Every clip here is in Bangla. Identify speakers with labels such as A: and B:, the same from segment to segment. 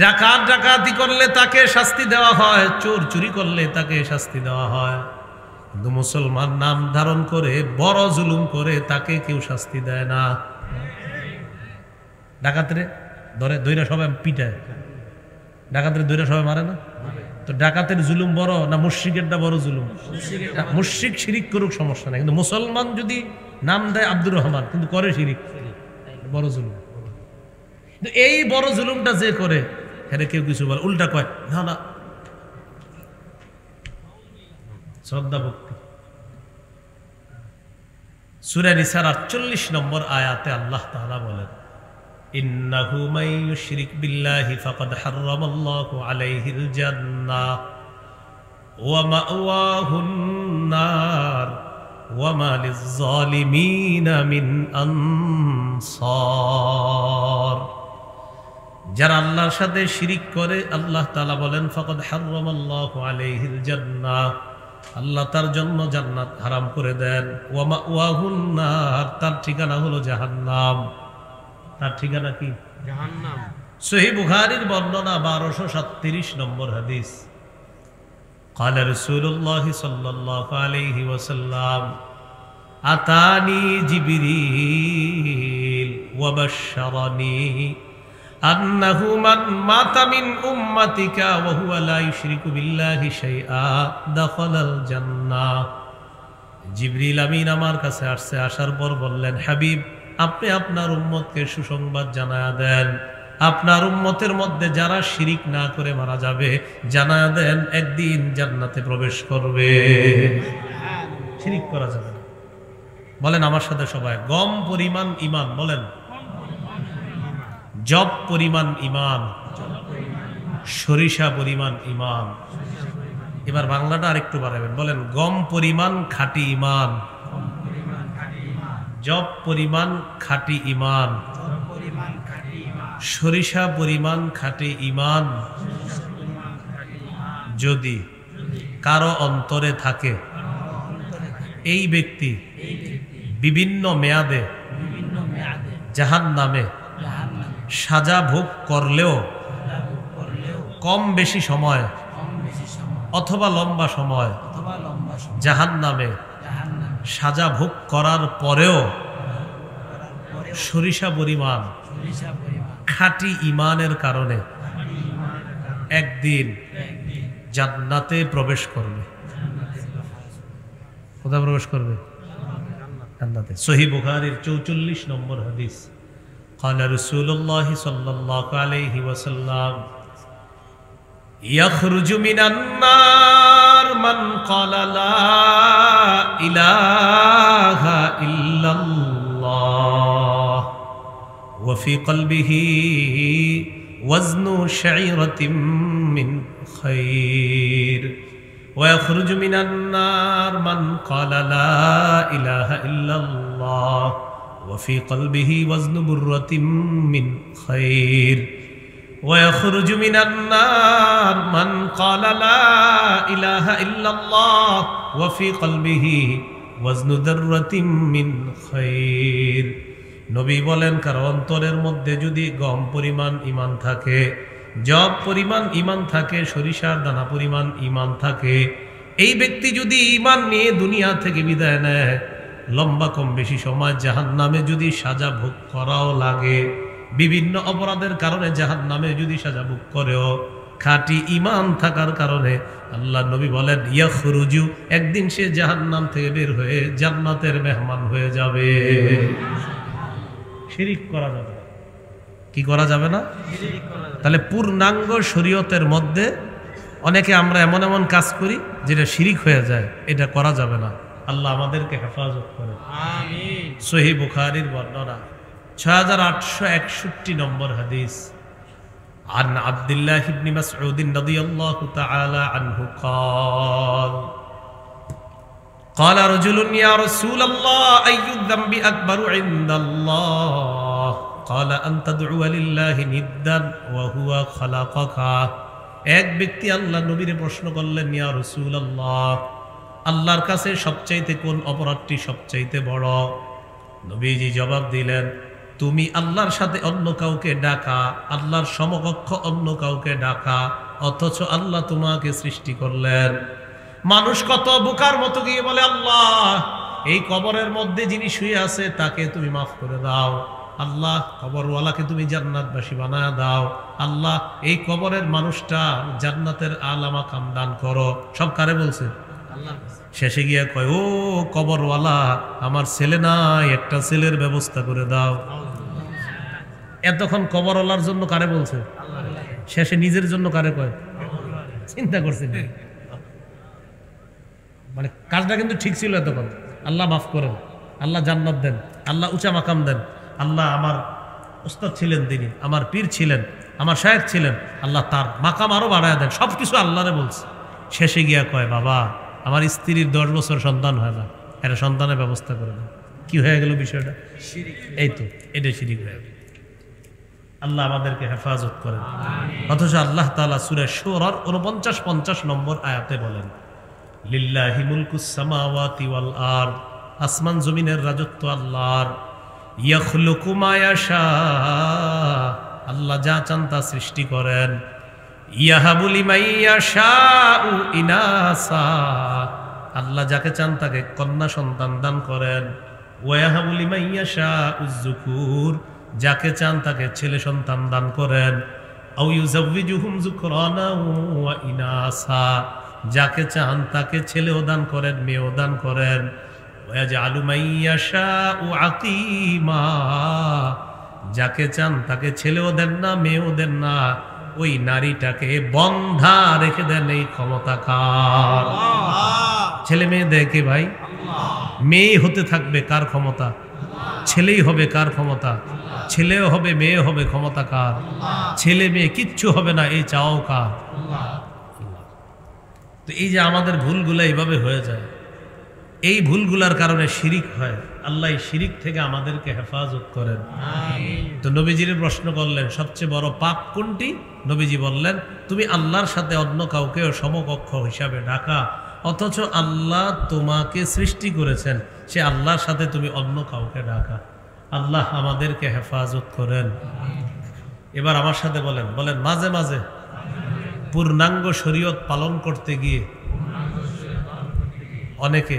A: ডাকাত ডাকাতি করলে তাকে শাস্তি দেওয়া হয়, চোর চুরি করলে তাকে শাস্তি দেওয়া হয়, কিন্তু মুসলমান নাম ধারণ করে বড় জুলুম করে তাকে কেউ শাস্তি দেয় না। ডাকাতরে ধরে দইরা সবাই পিটায়, ডাকাতরে দইরা সবাই মারে না। তো ডাকাতের জুলুম বড় না মুশরিকেরটা বড় জুলুম? মুশরিক শিরিক করুক সমস্যা নাই, কিন্তু মুসলমান যদি নাম দেয় আব্দুর রহমান কিন্তু করে শিরিক, বড় জুলুম। এই বড় জুলুমটা যে করে হেরে কেউ কিছু বলে, উল্টা কয় না না, শ্রদ্ধা ভক্তি। সূরা নিসার ৪৮ নম্বর আয়াতে আল্লাহ তাআলা বলেন, ইন্নাহু মান ইউশরিক বিল্লাহি ফাকাদ হারামাল্লাহু আলাইহিল জান্নাহ ওয়া মাওয়াহুন নার ওয়া মা লিয-যালিমিনা মিন আনসার। যারা আল্লাহর সাথে শিরিক করে আল্লাহ তাআলা বলেন ফাকাদ হারামাল্লাহু আলাইহিল জান্নাহ, আল্লাহ তার জন্য জান্নাত হারাম করে দেন। ওয়া মাওয়াহুন নার, তার ঠিকানা হলো জাহান্নাম। তার ঠিকানা কি? জাহান্নাম। সহিহ বুখারীর বর্ণনা 1237 নম্বর হাদিস। قال رسول الله صلى الله عليه وسلم আতানি জিবরিল ওয়া বাশশারানি আন্নাহু মান মাতা মিন উম্মাতিকা ওয়া হুয়া লা ইউশরিকু বিল্লাহি শাইআ দাখালাল জান্নাহ। জিবরিল আমিন আমার কাছে আসছে, আসার পর বললেন, হাবিব আপনি আপনার উম্মতকে সুসংবাদ জানায়া দেন, আপনার উম্মতের মধ্যে যারা শিরিক না করে মারা যাবে জানায়া দেন একদিন জান্নাতে প্রবেশ করবে। শিরিক করা যাবে না। বলেন আমার সাথে সবাই, গম পরিমাণ ঈমান। বলেন জব পরিমাণ ঈমান, সরিষা পরিমাণ ঈমান। এবার বাংলাটা আরেকটু বাড়াবেন, বলেন গম পরিমাণ খাঁটি ঈমান, জব পরিমাণ খাঁটি ঈমান, সরিষা পরিমাণ খাঁটি ঈমান যদি কারো অন্তরে থাকে, এই ব্যক্তি বিভিন্ন মেয়াদে জাহান্নামে সাজা ভোগ করলেও কম বেশি সময় অথবা লম্বা সময় জাহান্নামে সাজা ভোগ করার পরেও সরিষা পরিমাণ খাঁটি ঈমানের কারণে একদিন জান্নাতে প্রবেশ করবে। কোথায় প্রবেশ করবে? জান্নাতে। সহিহ বুখারীর 44 নম্বর হাদিস। قال رسول الله صلى الله عليه وسلم يخرج من النار من قال لا إله إلا الله وفي قلبه وزن شعيرة من خير ويخرج من النار من قال لا إله إلا الله وفي قلبه وزن برة من خير ويخرج من النار من قال لا إله إلا الله وفي قلبه وزن ذرة من خير। নবী বলেন কারো অন্তরের মধ্যে যদি গম পরিমাণ ঈমান থাকে, জব পরিমাণ ঈমান থাকে, সরিষার দানা পরিমাণ ঈমান থাকে, এই ব্যক্তি যদি ঈমান নিয়ে দুনিয়া থেকে বিদায় নেয়, লম্বা কম বেশি সময় জাহান্নামে যদি সাজা ভোগ করাও লাগে, বিভিন্ন অপরাধের কারণে জাহান্নামে যদি সাজা ভোগ করেও খাঁটি ঈমান থাকার কারণে আল্লাহ নবী বলেন ইয়াখরুজু, একদিন সে জাহান্নাম থেকে বের হয়ে জান্নাতের মেহমান হয়ে যাবে। শিরিক করা যাবে না। কি করা যাবে না? তাহলে পূর্ণাঙ্গ শরীয়তের মধ্যে অনেকে আমরা এমন এমন কাজ করি যেটা শিরিক হয়ে যায়, এটা করা যাবে না। আল্লাহ আমাদেরকে হেফাজত করেন, আমিন। সহিহ বুখারীর বর্ণনা 6861 নম্বর হাদিস। عن عبد الله بن مسعود رضي الله تعالى عنه قال قال رجل يا رسول الله أي الذنب أكبر عند الله قال أن تدعو لله ندا وهو خلقك। এক ব্যক্তি আল্লাহ নবীর প্রশ্ন করলেন, ইয়া রাসূলুল্লাহ আল্লাহর কাছে সবচাইতে কোন অপরাধটি সবচাইতে বড়? নবীজি জবাব দিলেন, তুমি আল্লাহর সাথে অন্য কাউকে ডাকা, আল্লাহর সমকক্ষ অন্য কাউকে ডাকা, অথচ আল্লাহ তোমাকে সৃষ্টি করলেন। মানুষ কত বোকার মতো গিয়ে বলে, আল্লাহ এই কবরের মধ্যে যিনি শুয়ে আছে তাকে তুমি মাফ করে দাও, আল্লাহ কবরওয়ালাকে তুমি জান্নাতবাসী বানায় দাও, আল্লাহ এই কবরের মানুষটা জান্নাতের আলা মাকাম দান করো। সব কারে বলছে? শেষে গিয়ে কয়, ও কবরওয়ালা, আমার ছেলে নাই, একটা ছেলের ব্যবস্থা করে দাও। এতক্ষণ কবরওয়ালার জন্য কারে বলছে? শেষে নিজের জন্য কারে কয়? চিন্তা করছেন? মানে কাজটা কিন্তু ঠিক ছিল এতক্ষণ। আল্লাহ মাফ করেন, আল্লাহ জান্নাত দেন, আল্লাহ উঁচা মাকাম দেন, আল্লাহ আমার উস্তাদ ছিলেন, তিনি আমার পীর ছিলেন, আমার শায়েখ ছিলেন, আল্লাহ তার মাকাম আরো বাড়ায় দেন, সবকিছু আল্লাহরে বলছে। শেষে গিয়া কয়, বাবা আমার স্ত্রীর 10 বছর সন্তান হয় না, এটা সন্তানের ব্যবস্থা করে দেন। কি হয়ে গেল বিষয়টা? এই তো, এটা শিরিক হয়ে গেল। আল্লাহ আমাদেরকে হেফাজত করেন। অথচ আল্লাহ তাআলা সূরা শুরার 49-50 নম্বর আয়াতে বলেন, লিল্লাহি মুলকুস সামাওয়াতি ওয়াল আরদ, আসমান জমিনের রাজত্ব আল্লাহর। ইয়াখলুকু মা ইয়াশা, আল্লাহ যা চান তা সৃষ্টি করেন। ইয়াহাবু লিমান ইয়াশাউ ইনাসা, আল্লাহ যাকে চান তাকে কন্যা সন্তান দান করেন। ওয়া ইয়াহাবু লিমান ইয়াশাউ যুকুর, যাকে চান তাকে ছেলে সন্তান দান করেন। আও ইউযাওয়িজুহুম যুকরানা ওয়া ইনাসা, যাকে চান তাকে ছেলেও দান করেন, মেয়েও দান করেন। ওয়াজআলু মান ইয়াশাউ আকিমা, যাকে চান তাকে ছেলেও দেন না, মেয়েও দেন না, ওই নারীটাকে বন্ধা রেখে দেন। এই ক্ষমতা কার? ছেলে মেয়ে দেয় কে ভাই? মেয়ে হতে থাকবে কার ক্ষমতা? ছেলেই হবে কার ক্ষমতা? ছেলেও হবে, মেয়ে হবে, ক্ষমতা কার? ছেলে মেয়ে কিচ্ছু হবে না, এই চাও কার? তো এই যে আমাদের ভুলগুলো এইভাবে হয়ে যায়, এই ভুলগুলার কারণে শিরিক হয়। আল্লাহ শিরিক থেকে আমাদেরকে হেফাজত করেন। তো নবীজির প্রশ্ন করলেন, সবচেয়ে বড় পাপ কোনটি? নবীজি বললেন, তুমি আল্লাহর সাথে অন্য কাউকে সমকক্ষ হিসাবে ডাকা, অথচ আল্লাহ তোমাকে সৃষ্টি করেছেন, সে আল্লাহর সাথে তুমি অন্য কাউকে ডাকা। আল্লাহ আমাদেরকে হেফাজত করেন। এবার আমার সাথে বলেন, বলেন মাঝে মাঝে পূর্ণাঙ্গ শরীয়ত পালন করতে গিয়ে অনেকে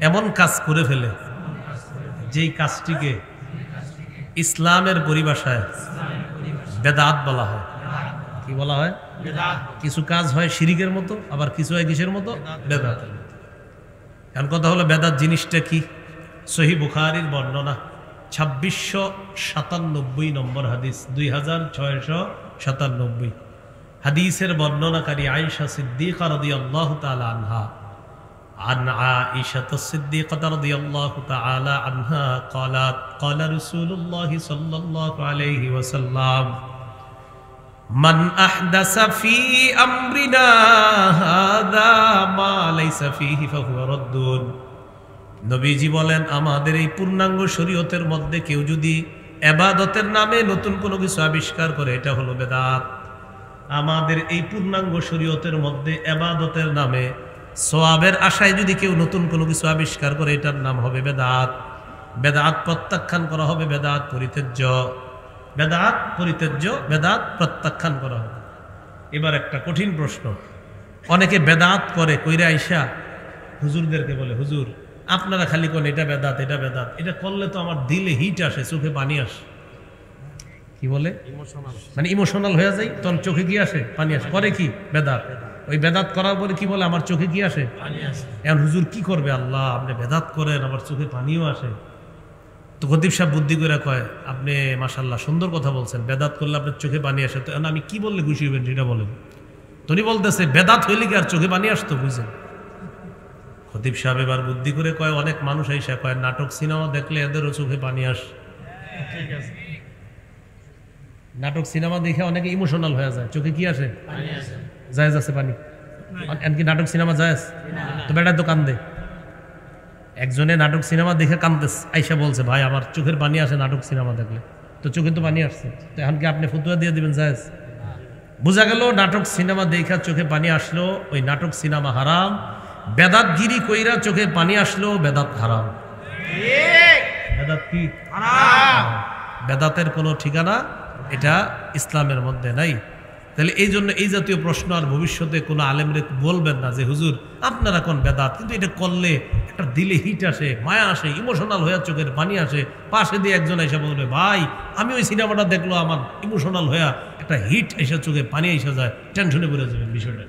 A: এমন কাজ করে ফেলে যেই কাজটিকে ইসলামের পরিভাষায় বেদাত বলা হয়। কি বলা হয়? কিছু কাজ হয় শিরিকের মতো, আবার কিছু হয় কিসের মতো? বেদাতের মতো। এখন কথা হলো, বেদাত জিনিসটা কি? সহিহ বুখারীর বর্ণনা 2697 নম্বর হাদিস, 2697 হাদিসের বর্ণনাকারী আয়েশা সিদ্দিকা রাদিয়াল্লাহু তাআলা আনহা, عن عائشة الصديقة رضي الله تعالى عنها قالت قال رسول الله صلى الله عليه وسلم من أحدث في أمرنا هذا ما ليس فيه فهو رد। নবীজি বলেন, আমাদের এই পূর্ণাঙ্গ শরীয়তের মধ্যে কেউ যদি ইবাদতের নামে নতুন কোনো কিছু আবিষ্কার করে, এটা হলো বেদাত। আমাদের এই পূর্ণাঙ্গ শরীয়তের মধ্যে ইবাদতের নামে সওয়াবের আশায় যদি কেউ নতুন কোনো কিছু আবিষ্কার করে, এটার নাম হবে বেদাত। বেদাত প্রত্যাখ্যান করা হবে, বেদাত পরিত্যাজ্য, বেদাত পরিত্যাজ্য, বেদাত প্রত্যাখ্যান করা হবে। এবার একটা কঠিন প্রশ্ন, অনেকে বেদাত করে, কইরা আইসা হুজুরদেরকে বলে, হুজুর আপনারা খালি কোন এটা বেদাত, এটা বেদাত, এটা করলে তো আমার দিলে হিট আসে, চোখে পানি আসে। কি বলে? মানে ইমোশনাল হয়ে যায়, তখন চোখে কি আসে? পানি আসে। করে কি? বেদাত। ওই বেদাত করার পরে কি বলে? আমার চোখে কি আসে? এখন হুজুর কি করবে? আল্লাহ আপনি বেদাত করেন, আমার চোখে পানিও আসে। তো খতিব সাহেব বুদ্ধি করে কয়, আপনি মাশাআল্লাহ সুন্দর কথা বলছেন, বেদাত করলে আপনার চোখে পানি আসে, তো আমি কি বললে খুশি হবেন সেটা বলেন। তুমি বলতেছে বেদাত হইলে কি আর চোখে পানি আসতো? বুঝছেন? খতিব সাহেব এবার বুদ্ধি করে কয়, অনেক মানুষ আইসা কয় নাটক সিনেমা দেখলে এদেরও চোখে পানি আসে। নাটক সিনেমা দেখে অনেকে ইমোশনাল হয়ে যায়, চোখে কি আসে? জায়েজ আছে পানি? এমনকি নাটক সিনেমা জায়েজ? তো বেটার তো কান্দে। একজনে নাটক সিনেমা দেখে কান্দতেছে, আইসা বলছে, ভাই আমার চোখের পানি আসে নাটক সিনেমা দেখলে। তো চোখে তো পানি আসছে, তো এখন কি আপনি ফতুয়া দিয়ে দিবেন জায়েজ? বোঝা গেল নাটক সিনেমা দেখা চোখে পানি আসলো, ওই নাটক সিনেমা হারাম। বেদাতগিরি কইরা চোখে পানি আসলো, বেদাত হারাম। বেদাত কি? হারাম। বেদাতের কোনো ঠিকানা এটা ইসলামের মধ্যে নাই। তাহলে এই জন্য এই জাতীয় প্রশ্ন আর ভবিষ্যতে কোনো আলেমরে বলবেন না যে হুজুর আপনারা কোন বেদাত, কিন্তু এটা করলে একটা দিলে হিট আসে, মায়া আসে, ইমোশনাল হয়ে চোখের পানি আসে। পাশে দিয়ে একজন এসে বলবে ভাই আমি ওই সিনেমাটা দেখলো, আমার ইমোশনাল হয়ে একটা হিট এসে চোখে পানি এসে যায়, টেনশনে পড়ে যাবেন বিষয়টা।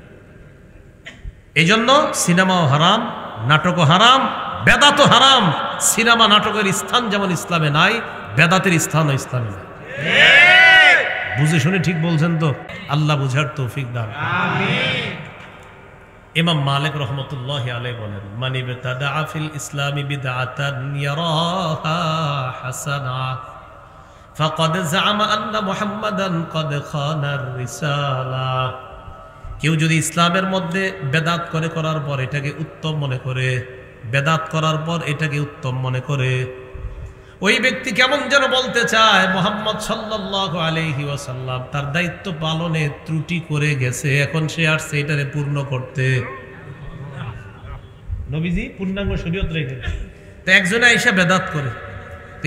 A: এই জন্য সিনেমাও হারাম, নাটকও হারাম, বেদাতও হারাম। সিনেমা নাটকের স্থান যেমন ইসলামে নাই, বেদাতের স্থানও ইসলামে নাই। বুঝে শুনে ঠিক বলছেন তো? আল্লাহ বুঝার তৌফিক দান। ইমাম মালিক রহমতুল্লাহি আলাইহি বলেন, মান ইবতাদা ফিল ইসলামি বিদআতান ইয়ারাহা হাসানা ফাকাদ জাআমা আন্না মুহাম্মাদান ক্বাদ খানার রিসালা। কেউ যদি ইসলামের মধ্যে বেদাত করার পর এটাকে উত্তম মনে করে, বেদাত করার পর এটাকে উত্তম মনে করে, ওই ব্যক্তি কেমন যেন বলতে চায় মুহাম্মদ সাল্লাল্লাহু আলাইহি ওয়াসাল্লাম তার দায়িত্ব পালনে ত্রুটি করে গেছে, এখন সে আসছে এটারে পূর্ণ করতে। নবীজি পূর্ণাঙ্গ শরীয়ত রেখে তো একজনে আইসা বেদাত করে।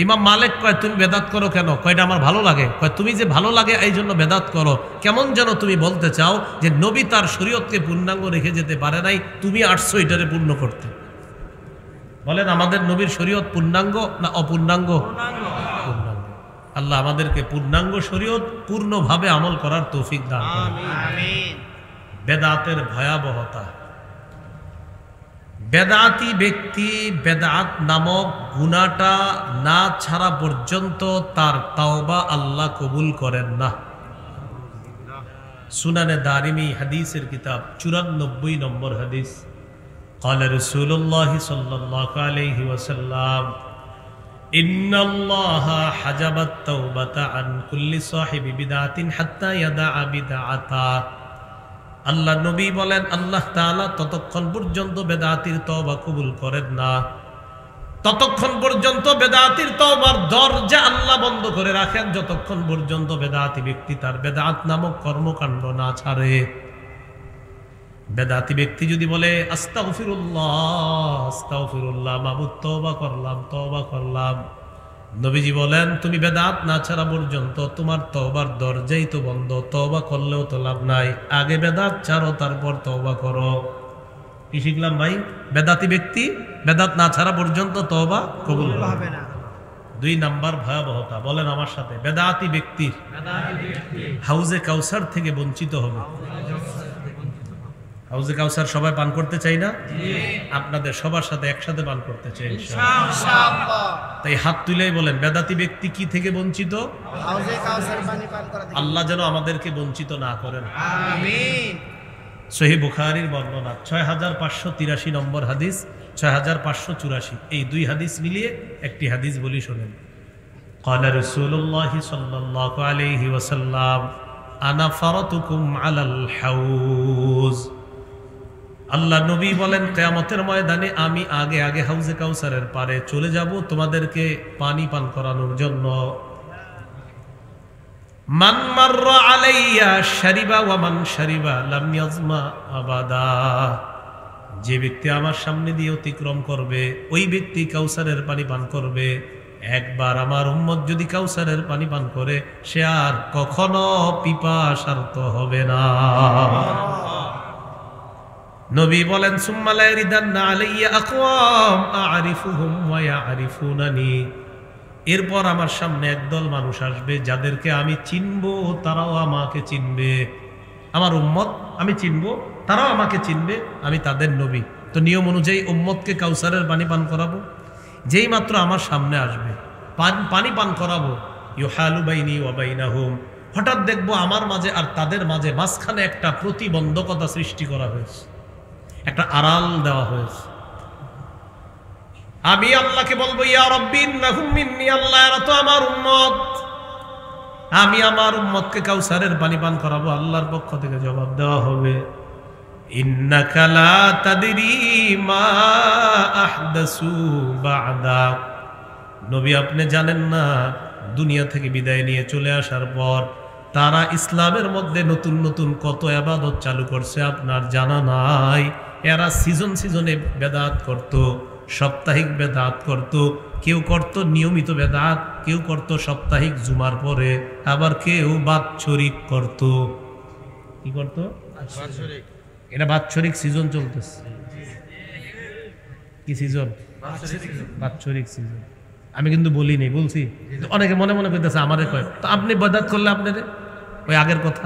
A: ইমাম মালিক কয় তুমি বেদাত করো কেন? কয়টা আমার ভালো লাগে। কয় তুমি যে ভালো লাগে এই জন্য বেদাত করো। কেমন যেন তুমি বলতে চাও যে নবী তার শরীয়তকে পূর্ণাঙ্গ রেখে যেতে পারে নাই, তুমি আসছো এটারে পূর্ণ করতে। বলেন আমাদের নবীর শরীয়ত পূর্ণাঙ্গ না অপূর্ণাঙ্গ? পূর্ণাঙ্গ। আল্লাহ আমাদেরকে পূর্ণাঙ্গ শরীয়ত পূর্ণভাবে আমল করার তৌফিক দান করুন। আমিন। বেদাতের ভয়াবহতা, বেদাতি ব্যক্তি বেদাত নামক গুনাহটা না ছাড়া পর্যন্ত তার তাওবা আল্লাহ কবুল করেন না। সুনানে দারিমি হাদিসের কিতাব 94 নম্বর হাদিস। قال رسول الله صلى الله عليه وسلم إن الله حجب التوبة عن كل صاحب بدعة حتى يدع بدعته। আল্লাহ নবী বলেন আল্লাহ তাআলা ততক্ষণ পর্যন্ত বেদাতির তওবা কবুল করেন না, ততক্ষণ পর্যন্ত বেদাতির তওবার দরজা আল্লাহ বন্ধ করে রাখেন, যতক্ষণ পর্যন্ত বেদাতি ব্যক্তি তার বেদাত নামক কর্মকাণ্ড না ছাড়ে। বেদাতি ব্যক্তি যদি বলে আস্তাগফিরুল্লাহ আস্তাগফিরুল্লাহ, মাবুদ তওবা করলাম, নবীজি বলেন তুমি বেদাত না ছাড়া পর্যন্ত তোমার তওবার দরজাই তো বন্ধ, তওবা করলেও তো লাভ নাই। আগে বেদাত ছাড়ো তারপর তওবা করো। কি শিখলাম ভাই? বেদাতি ব্যক্তি বেদাত না ছাড়া পর্যন্ত তওবা কবুল হবে না। 2 নাম্বার ভয়াবহতা, বলেন আমার সাথে, বেদাতি ব্যক্তির হাউজে কাউসার থেকে বঞ্চিত হবে। হাউজে কাউসার সবাই পান করতে চাই না? আপনাদের সবার সাথে একসাথে পান করতে চাই ইনশাআল্লাহ। তাই হাত তুলেই বলেন বেদাতি ব্যক্তি কি থেকে বঞ্চিত? হাউজে কাউসার পানি পান করা থেকে। আল্লাহ যেন আমাদেরকে বঞ্চিত না করেন, আমিন। সহিহ বুখারীর বর্ণনা 6583 নম্বর হাদিস, 6584, এই 2 হাদিস মিলিয়ে একটি হাদিস বলি শুনেন। قال رسول الله صلى الله عليه وسلم انا فرطكم على الحوض। আল্লাহ নবী বলেন কিয়ামতের ময়দানে আমি আগে আগে হাউজে কাউসারের পারে চলে যাব তোমাদেরকে পানি পান করানোর জন্য। মান মাররা আলাইয়া শারিবা ওয়া মান শারিবা লাম ইয়াজমা আবাদা। যে ব্যক্তি আমার সামনে দিয়ে অতিক্রম করবে ওই ব্যক্তি কাউসারের পানি পান করবে। একবার আমার উম্মত যদি কাউসারের পানি পান করে সে আর কখনো পিপাসার্ত হবে না। নবী বলেন সুম্মা লা ইয়ারিদান্না আলাইয়া আকওয়াম আ'রিফুহুম ওয়া ইয়া'রিফুনানি। এরপর আমার সামনে একদল মানুষ আসবে যাদেরকে আমি চিনব, তারাও আমাকে চিনবে। আমার উম্মত আমি চিনব, তারাও আমাকে চিনবে, আমি তাদের নবী। তো নিয়ম অনুযায়ী উম্মতকে কাউসারের পানি পান করাবো। যেই মাত্র আমার সামনে আসবে পানি পান করাবো, ইউহালু বাইনি ওয়া বাইনাহুম, হঠাৎ দেখবো আমার মাঝে আর তাদের মাঝে মাঝখানে একটা প্রতিবন্ধকতা সৃষ্টি করা হয়েছে, একটা আড়াল দেওয়া হয়েছে। আমি আল্লাহকে বলবো ইয়া রাব্বি ইন্নাহুম মিন্নি, আল্লাহ এরা তো আমার উম্মত, আমি আমার উম্মতকে কাউসারের পানি পান করাবো। আল্লাহর পক্ষ থেকে জবাব দেওয়া হবে ইন্নাকা লা তাদরি মা আহদাসু বা'দাক। নবী আপনি জানেন না দুনিয়া থেকে বিদায় নিয়ে চলে আসার পর তারা ইসলামের মধ্যে নতুন নতুন কত ইবাদত চালু করছে আপনার জানা নাই। এরা সিজনে বেদাত করত, সাপ্তাহিক বেদাত করত, কেউ করত নিয়মিত বেদাত, কেউ করত সাপ্তাহিক জুমার পরে, আবার কেউ বাৎসরিক করত। কি করত? এটা বাৎসরিক সিজন চলতেছে। কি সিজন? বাৎসরিক সিজন। আমি কিন্তু বলি নেই, বলছি। অনেকে মনে মনে করতেছে আমারে কয় তো আপনি বেদাত করলে আপনার ওই আগের কথা,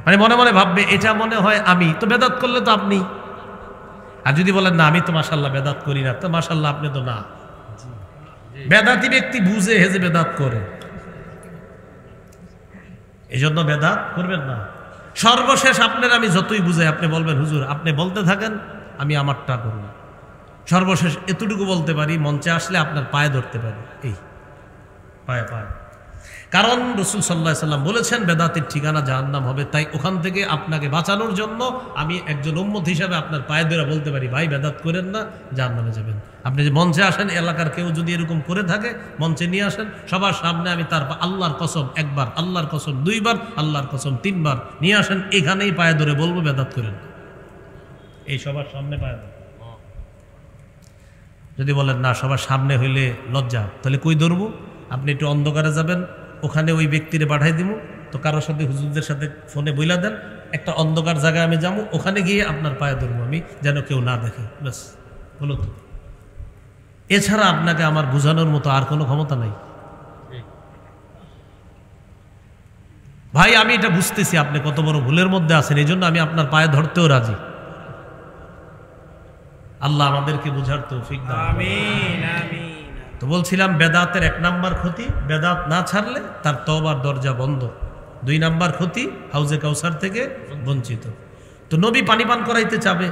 A: মানে মনে মনে ভাববে এটা মনে হয় আমি তো বেদাত করলে তো আপনি। আর যদি বলেন না আমি তো মাশাআল্লাহ বেদাত করি না, তো মাশাআল্লাহ আপনি তো না। বেদাতি ব্যক্তি বুঝে হেজে বেদাত করে, এই জন্য বেদাত করবেন না। সর্বশেষ আপনার আমি যতই বুঝাই আপনি বলবেন হুজুর আপনি বলতে থাকেন আমি আমারটা করব। সর্বশেষ এতটুকু বলতে পারি, মঞ্চে আসলে আপনার পায়ে ধরতে পারি, এই পায়ে পায়ে। কারণ রাসূল সাল্লাল্লাহু আলাইহি ওয়াসাল্লাম বলেছেন বেদাতের ঠিকানা জাহান্নাম হবে। তাই ওখান থেকে আপনাকে বাঁচানোর জন্য আমি একজন উম্মত হিসাবে আপনার পায়ে ধরে বলতে পারি ভাই বেদাত করেন না, জাহান্নামে যাবেন। আপনি যে মঞ্চে আসেন, এলাকার কেউ যদি এরকম করে থাকে মঞ্চে নিয়ে আসেন, সবার সামনে আমি তার আল্লাহর কসম একবার, আল্লাহর কসম দুইবার, আল্লাহর কসম তিনবার নিয়ে আসেন, এখানেই পায়ে ধরে বলবো বেদাত করেন। এই সবার সামনে পায়ে ধরে। যদি বলেন না সবার সামনে হইলে লজ্জা, তাহলে কই ধরবো? আপনি একটু অন্ধকারে যাবেন, ওখানে ওই ব্যক্তিরে পাঠাই দিব, তো কারোর সাথে হুজুরদের সাথে ফোনে বইলা দেন, একটা অন্ধকার জায়গায় আমি যাবো, ওখানে গিয়ে আপনার পায়ে ধরবো আমি, যেন কেউ না দেখে, ব্যাস হলো তো। এছাড়া আপনাকে আমার বোঝানোর মতো আর কোনো ক্ষমতা নাই। ভাই আমি এটা বুঝতেছি আপনি কত বড় ভুলের মধ্যে আছেন, এই জন্য আমি আপনার পায়ে ধরতেও রাজি। আল্লাহ আমাদেরকে বুঝার তৌফিক দান। আমিন আমিন। তো বলছিলাম বেদাতের 1 নাম্বার ক্ষতি, বেদাত না ছাড়লে তার তওবার দরজা বন্ধ। 2 নাম্বার ক্ষতি, হাউজে কাউসার থেকে বঞ্চিত। তো নবী পানি পান করাইতে চাবে,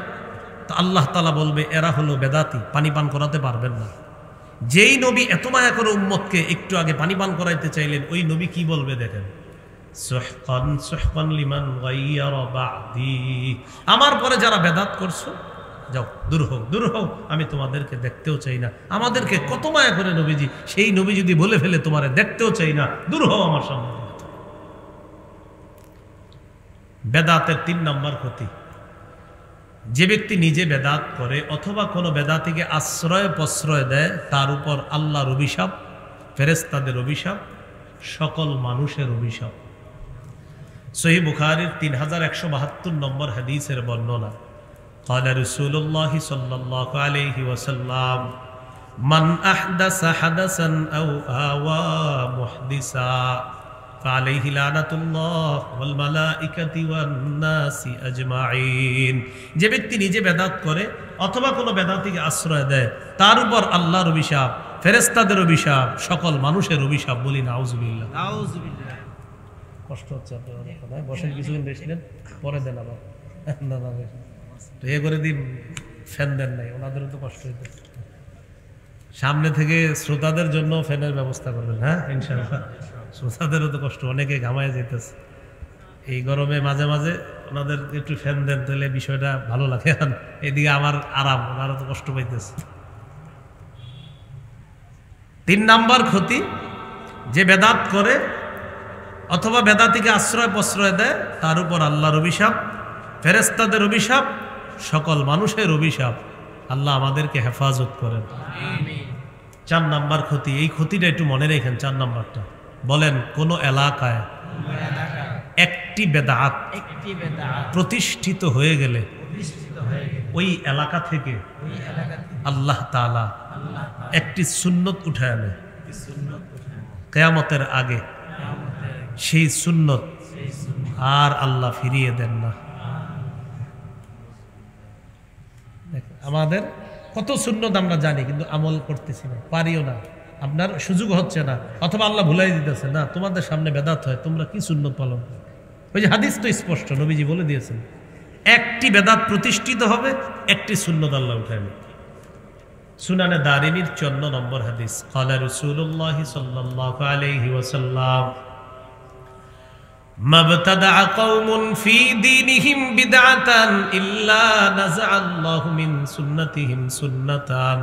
A: তো আল্লাহ তাআলা বলবে এরা হলো বেদাতি, পানি পান করাতে পারবেন না। যেই নবী এত মায়া করে উম্মতকে একটু আগে পানি পান করাইতে চাইলেন, ওই নবী কি বলবে দেখেন, সুহকান সুহকান লিমান গায়্যারা বা'দি, আমার পরে যারা বেদাত করছো যাও, দূর হও দূর হও, আমি তোমাদেরকে দেখতেও চাই না। আমাদেরকে কত মায়া করে নবীজি, সেই নবী যদি বলে ফেলে তোমারে দেখতেও চাই না, দূর হও আমার সামনে। বেদাতের 3 নাম্বার ক্ষতি, যে ব্যক্তি নিজে বেদাত করে অথবা কোনো বেদাতিকে আশ্রয় প্রশ্রয় দেয়, তার উপর আল্লাহর অভিশাপ, ফেরেশতাদের অভিশাপ, সকল মানুষের অভিশাপ। সহিহ বুখারীর 3172 নম্বর হাদিসের বর্ণনা, قال رسول الله صلى الله عليه وسلم من أحدث حدثا أو آوى محدثا فعليه لعنة الله والملائكة والناس أجمعين। যে ব্যক্তি নিজে বেদাত করে অথবা কোনো বেদাতিকে আশ্রয় দেয়, তার উপর আল্লাহর অভিশাপ, ফেরেশতাদের অভিশাপ, সকল মানুষের অভিশাপ। বলি নাউজুবিল্লাহ। নাউজুবিল্লাহ। কষ্ট হচ্ছে আপনাদের কথায়, বসেন কিছুক্ষণ রেস্ট নেন, পরে দেন আবার। না না তো এ করে দিন, ফ্যান দেন নাই, ওনাদেরও তো কষ্ট হইতে। সামনে থেকে শ্রোতাদের জন্য ফ্যানের ব্যবস্থা করবেন, হ্যাঁ ইনশাআল্লাহ। শ্রোতাদেরও তো কষ্ট, অনেকে ঘামায় যেতেছে এই গরমে, মাঝে মাঝে ওনাদের একটু ফ্যান দেন, তাহলে বিষয়টা ভালো লাগে। এদিকে আমার আরাম, ওনারা তো কষ্ট পাইতেছে। 3 নাম্বার ক্ষতি, যে বেদাত করে অথবা বেদাতিকে আশ্রয় প্রশ্রয় দেয়, তার উপর আল্লাহর অভিশাপ, ফেরেশতাদের অভিশাপ, সকল মানুষের অভিশাপ। আল্লাহ আমাদেরকে হেফাজত করেন। আমিন। 4 নাম্বার ক্ষতি, এই ক্ষতিটা একটু মনে রেখেন। 4 নাম্বারটা বলেন, কোন এলাকায় একটি বেদাত প্রতিষ্ঠিত হয়ে গেলে ওই এলাকা থেকে আল্লাহ তাআলা একটি সুন্নত উঠায় আনে কিয়ামতের আগে, সেই সুন্নত আর আল্লাহ ফিরিয়ে দেন না। আমাদের কত সুন্নত আমরা জানি, কিন্তু আমল করতেছি না, পারিও না, আপনার সুযোগ হচ্ছে না, অথবা আল্লাহ ভুলাই দিতেছে না। তোমাদের সামনে বেদাত হয়, তোমরা কি সুন্নত পালন করো? ওই যে হাদিস তো স্পষ্ট, নবীজি বলে দিয়েছেন একটি বেদাত প্রতিষ্ঠিত হবে, একটি সুন্নত আল্লাহ উঠায়। সুনানে দারিমির 54 নম্বর হাদিস, ক্বালা রাসূলুল্লাহ সাল্লাল্লাহু আলাইহি ওয়াসাল্লাম মাবতাদা কওমুন ফি দীনিহিম বিদআতান ইল্লা নাযাআল্লাহু মিন সুন্নাতিহিম সুন্নাতান।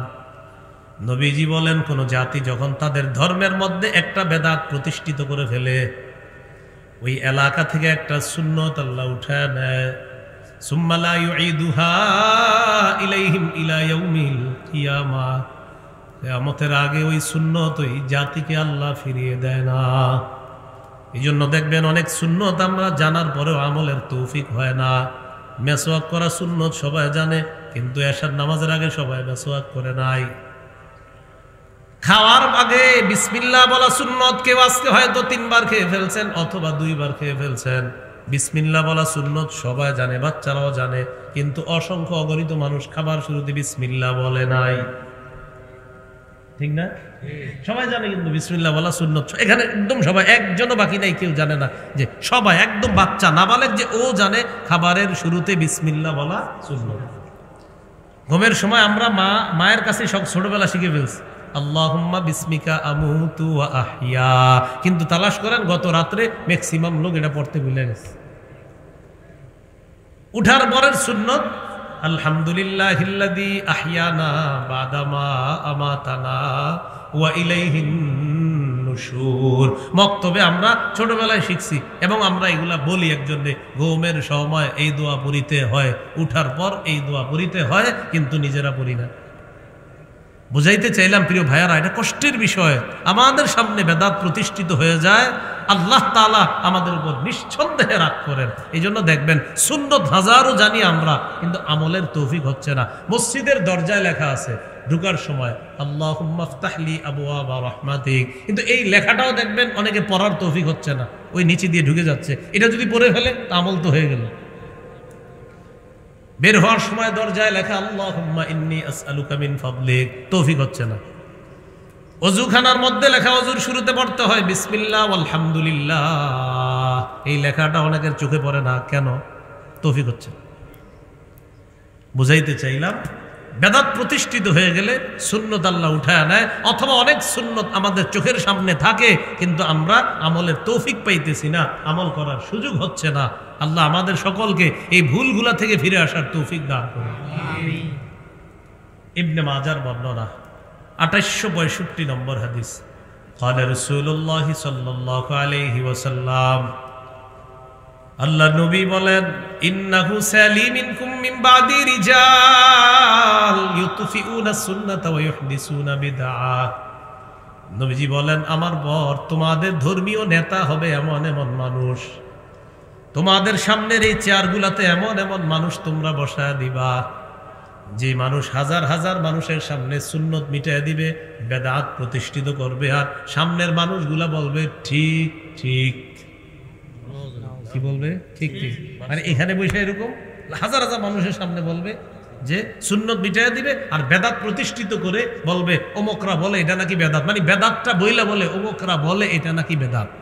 A: নবীজি বলেন, কোন জাতি যখন তাদের ধর্মের মধ্যে একটা বেদাত প্রতিষ্ঠিত করে ফেলে, ওই এলাকা থেকে একটা সুন্নত আল্লাহ উঠায় নেয়। সুম্মা লা ইউঈদুহা ইলাইহিম ইলা ইয়াউমিল কিয়ামাহ, কিয়ামতের আগে ওই সুন্নত ওই জাতিকে আল্লাহ ফিরিয়ে দেয় না। এই জন্য দেখবেন অনেক সুন্নত আমরা জানার পরেও আমলের তৌফিক হয় না। মেসওয়াক করা সুন্নত সবাই জানে, কিন্তু এশার নামাজের আগে সবাই মেসওয়াক করে নাই। খাওয়ার আগে বিসমিল্লাহ বলা সুন্নত, কেউ আজকে হয়তো 3 বার খেয়ে ফেলছেন অথবা 2 বার খেয়ে ফেলছেন। বিসমিল্লাহ বলা সুন্নত সবাই জানে, বাচ্চারাও জানে, কিন্তু অসংখ্য অগণিত মানুষ খাবার শুরুতে বিসমিল্লাহ বলে নাই। ঠিক না? সবাই জানে কিন্তু বিসমিল্লাহ বলা সুন্নত। এখানে একদম সবাই, একজনও বাকি নাই কেউ জানে না যে সবাই একদম বাচ্চা নাবালেগ যে ও জানে খাবারের শুরুতে বিসমিল্লাহ বলা সুন্নত। ঘুমের সময় আমরা মায়ের কাছে সব ছোটবেলা শিখে ফেলছি, আল্লাহুম্মা বিসমিকা আমুতু ওয়া আহইয়া, কিন্তু তালাশ করেন গত রাত্রে ম্যাক্সিমাম লোক এটা পড়তে ভুলে গেছে। উঠার পরের সুন্নত আলহামদুলিল্লাহিল্লাযী আহইয়ানা বাদামা আমাতানা ওয়া ইলাইহিন নুশুর। মক্তবে আমরা ছোটবেলায় শিখছি এবং আমরা এগুলা বলি একজনে, ঘুমের সময় এই দোয়া পড়িতে হয়, উঠার পর এই দোয়া পড়িতে হয়, কিন্তু নিজেরা পড়ি না। বুঝাইতে চাইলাম প্রিয় ভাইয়ারা, এটা কষ্টের বিষয়। আমাদের সামনে বেদাত প্রতিষ্ঠিত হয়ে যায়, আল্লাহ তাআলা আমাদের উপর নিঃসন্দেহে রাগ করেন। এই জন্য দেখবেন সুন্নত হাজারও জানি আমরা, কিন্তু আমলের তৌফিক হচ্ছে না। মসজিদের দরজায় লেখা আছে ঢুকার সময় আল্লাহুম্মা ইফতাহলি আবওয়াবা রাহমাতিক, কিন্তু এই লেখাটাও দেখবেন অনেকে পড়ার তৌফিক হচ্ছে না, ওই নিচে দিয়ে ঢুকে যাচ্ছে। এটা যদি পড়ে ফেলে আমল তো হয়ে গেল। বের হওয়ার সময় দরজায় লেখা আল্লাহুম্মা ইন্নী আসআলুকা মিন ফাদলিক, তৌফিক হচ্ছে না। ওযুখানার মধ্যে লেখা ওযুর শুরুতে পড়তে হয় বিসমিল্লাহ আলহামদুলিল্লাহ, এই লেখাটা অনেকের চোখে পড়ে না, কেন? তৌফিক হচ্ছে না। বুঝাইতে চাইলাম বেদাত প্রতিষ্ঠিত হয়ে গেলে সুন্নত আল্লাহ উঠায় নেয়, অথবা অনেক সুন্নত আমাদের চোখের সামনে থাকে কিন্তু আমরা আমলের তৌফিক পাইতেছি না, আমল করার সুযোগ হচ্ছে না। আল্লাহ আমাদের সকলকে এই ভুলগুলা থেকে ফিরে আসার তৌফিক দান করুন। ইবনে মাজার বর্ণনা 2865 নম্বর হাদিস, ক্বালা রাসূলুল্লাহ সাল্লাল্লাহু আলাইহি ওয়াসাল্লাম, আল্লাহ নবী বলেন, ইন্নাহু সালিমিনকুম মিন বাদি রিজাল ইউতফিউনা সুন্নাতা ওয়া ইউহদিসুনা বিদআহ। নবীজি বলেন, আমার পর তোমাদের ধর্মীয় নেতা হবে এমন এমন মানুষ, তোমাদের সামনের এই চেয়ারগুলাতে এমন এমন মানুষ তোমরা বসায় দিবা, যে মানুষ হাজার হাজার মানুষের সামনে সুন্নত মিটায় দিবে, বেদাত প্রতিষ্ঠিত করবে, আর সামনের মানুষগুলা বলবে ঠিক ঠিক। কি বলবে? ঠিক ঠিক। মানে এখানে বসে এরকম হাজার হাজার মানুষের সামনে বলবে যে সুন্নত মিটায় দিবে, আর বেদাত প্রতিষ্ঠিত করে বলবে অমুকরা বলে এটা নাকি বেদাত। মানে বেদাতটা বইলা বলে অমুকরা বলে এটা নাকি বেদাত,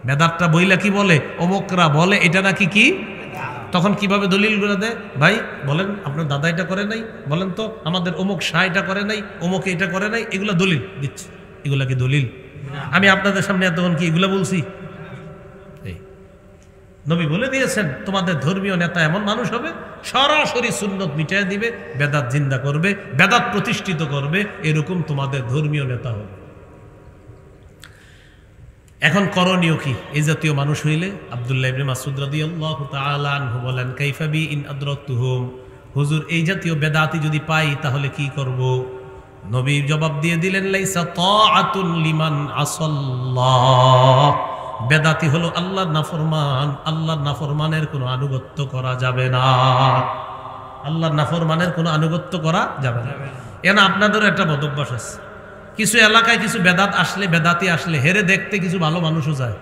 A: বেদাতটা বইলা কি বলে অমুকরা বলে এটা নাকি কি। তখন কিভাবে দলিলগুলো দেয়? ভাই বলেন আপনার দাদা এটা করে নাই, বলেন তো আমাদের অমুক শাহ এটা করে নাই, অমুক এটা করে নাই, এগুলো দলিল দিচ্ছে। এগুলা কি দলিল? আমি আপনাদের সামনে এতক্ষণ কি এগুলো বলছি? নবী বলে দিয়েছেন তোমাদের ধর্মীয় নেতা এমন মানুষ হবে সরাসরি সুন্নত মিটায় দিবে, বেদাত জিন্দা করবে, বেদাত প্রতিষ্ঠিত করবে, এরকম তোমাদের ধর্মীয় নেতা হবে। এখন করণীয় কি এই জাতীয় মানুষ হইলে? আব্দুল্লাহ ইবনে মাসউদ রাদিয়াল্লাহু তাআলা আনহু বলেন, কাইফা বি ইন আদরাকতুহুম, হুজুর এই জাতীয় বেদাতি যদি পাই তাহলে কি করব? নবী জবাব দিয়ে দিলেন, লাইসা তাআতুন লিমান আসাল্লাহ, বেদাতি হলো আল্লাহর নাফরমান, আল্লাহর নাফরমানের কোনো আনুগত্য করা যাবে না, আল্লাহর নাফরমানের কোনো আনুগত্য করা যাবে না। এনা আপনাদেরও একটা বদভ্যাস আছে, কিছু এলাকায় কিছু বেদাত আসলে, বেদাতি আসলে হেরে দেখতে কিছু ভালো মানুষও যায়।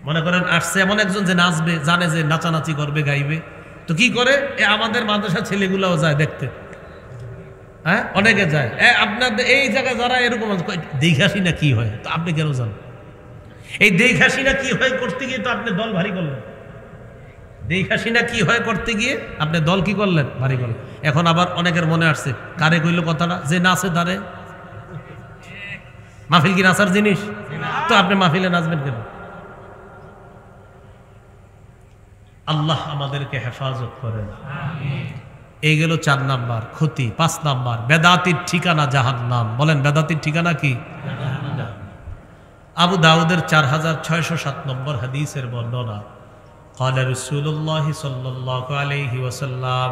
A: মনে করেন আসছে এমন একজন যে নাচবে, জানে যে নাচানাচি করবে, গাইবে, তো কি করে আমাদের মাদ্রাসা ছেলেগুলাও যায় দেখতে। হ্যাঁ, অনেকে যায়। আপনার এই জায়গায় যারা এরকম দেখাসি না কি হয়, তো আপনি কেন যান? এই দেখাসি না কি হয় করতে গিয়ে তো আপনি দল ভারী করলেন, দেখাসি না কি হয় করতে গিয়ে আপনি দল কি করলেন? ভারী করলেন। এখন আবার অনেকের মনে আসছে, কারে কইল কথাটা, যে নাচে তারে। মাহফিল কি নাচার জিনিস? তো আপনি মাহফিলে নাচবেন কেন? আল্লাহ আমাদেরকে হেফাজত করেন। এই গেল 4 নাম্বার ক্ষতি। 5 নাম্বার, বেদাতির ঠিকানা জাহান্নাম। বলেন বেদাতির ঠিকানা কি? আবু দাউদের 4607 নম্বর হাদিসের বর্ণনা, قال رسول الله صلى الله عليه وسلم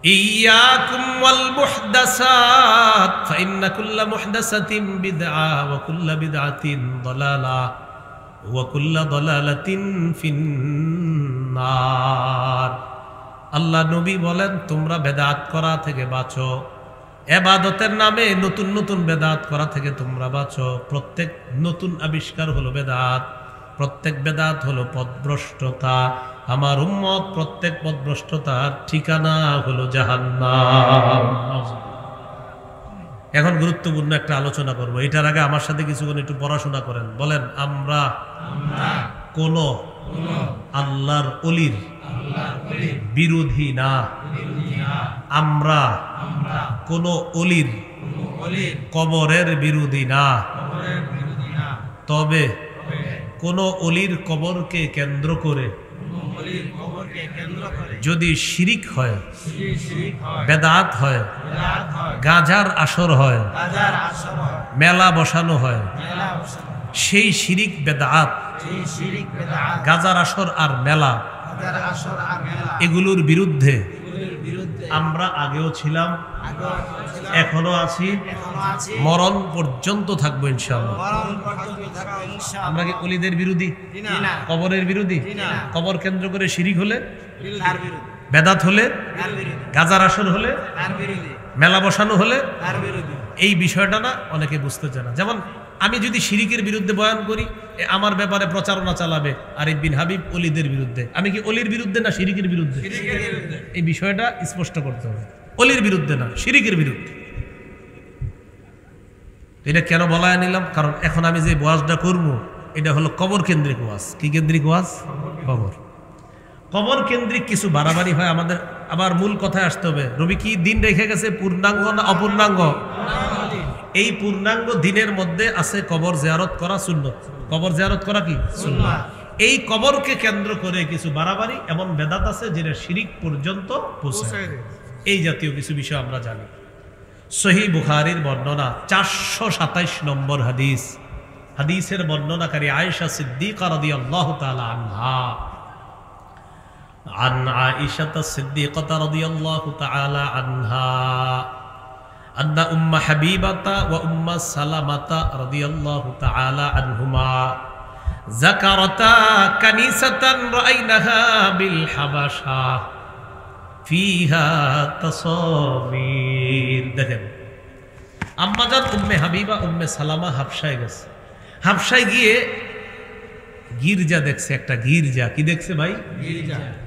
A: إياكم والمحدثات فإن كل محدثة بدعة وكل بدعة ضلالة وكل ضلالة في النار আল্লাহ নবী বলেন তোমরা বেদাত করা থেকে বাঁচো ইবাদতের নামে নতুন নতুন বেদাত করা থেকে তোমরা বাঁচো প্রত্যেক নতুন আবিষ্কার হলো বেদাত প্রত্যেক বেদাত হলো পথভ্রষ্টতা আমার উম্মত প্রত্যেক পথভ্রষ্টতার ঠিকানা হলো জাহান্নাম এখন গুরুত্বপূর্ণ একটা আলোচনা করব এটার আগে আমার সাথে কিছুক্ষণ একটু পড়াশোনা করেন বলেন আমরা কোন আল্লাহর ওলির বিরোধী না আমরা কোন ওলির কবরের বিরোধী না তবে কোন ওলির কবরকে কেন্দ্র করে যদি শিরিক হয় বেদাত হয় গাজার আসর হয় মেলা বসানো হয় সেই শিরিক বেদাত গাজার আসর আর মেলা এগুলোর বিরুদ্ধে আমরা আগেও ছিলাম এখনো আছি মরণ পর্যন্ত থাকবো ইনশাআল্লাহ আমরা কি ওলিদের বিরোধী কবরের বিরোধী কবর কেন্দ্র করে শিরিক হলে বেদাত হলে গাজার আসর হলে মেলা বসানো হলে এই বিষয়টা না অনেকে বুঝতে চায় না যেমন আমি যদি শিরিকের বিরুদ্ধে বয়ান করি আমার ব্যাপারে প্রচারণা চালাবে আরিফ বিন হাবিব ওলিদের বিরুদ্ধে আমি কি ওলির বিরুদ্ধে না শিরিকের বিরুদ্ধে এই বিষয়টা স্পষ্ট করতে হবে ওলির বিরুদ্ধে না শিরিকের বিরুদ্ধে এটা কেন বলা নিলাম কারণ এখন আমি যে ওয়াজটা করবো এটা হলো কবর কেন্দ্রিক ওয়াজ কি কেন্দ্রিক ওয়াজ কবর কেন্দ্রিক কিছু বাড়াবাড়ি হয় আমাদের আবার মূল কথায় আসতে হবে রবি কি দিন রেখে গেছে পূর্ণাঙ্গ না অপূর্ণাঙ্গ এই পূর্ণাঙ্গ দিনের মধ্যে আছে কবর জিয়ারত করা সুন্নত কবর জিয়ারত করা কি সুন্নাত এই কবরকে কেন্দ্র করে কিছু বাড়াবাড়ি এমন বেদাত আছে যেটা শিরিক পর্যন্ত পৌঁছায় এই জাতীয় কিছু বিষয় আমরা জানি সহিহ বুখারীর বর্ণনা 427 নম্বর হাদিস হাদিসের বর্ণনাকারী আয়েশা সিদ্দিকা রাদিয়াল্লাহু তাআলা আনহা عن عائشة الصديقة رضي الله تعالى عنها أن أم حبيبة وأم سلمة رضي الله تعالى عنهما ذكرتا كنيسة رأيناها بالحبشة فيها تصاوير দেখেন আম্মা জান উম্মে হাবিবা উম্মে সালামা হাবশায় গেছে হাবশায় গিয়ে গির্জা দেখছে একটা গির্জা কি দেখছে ভাই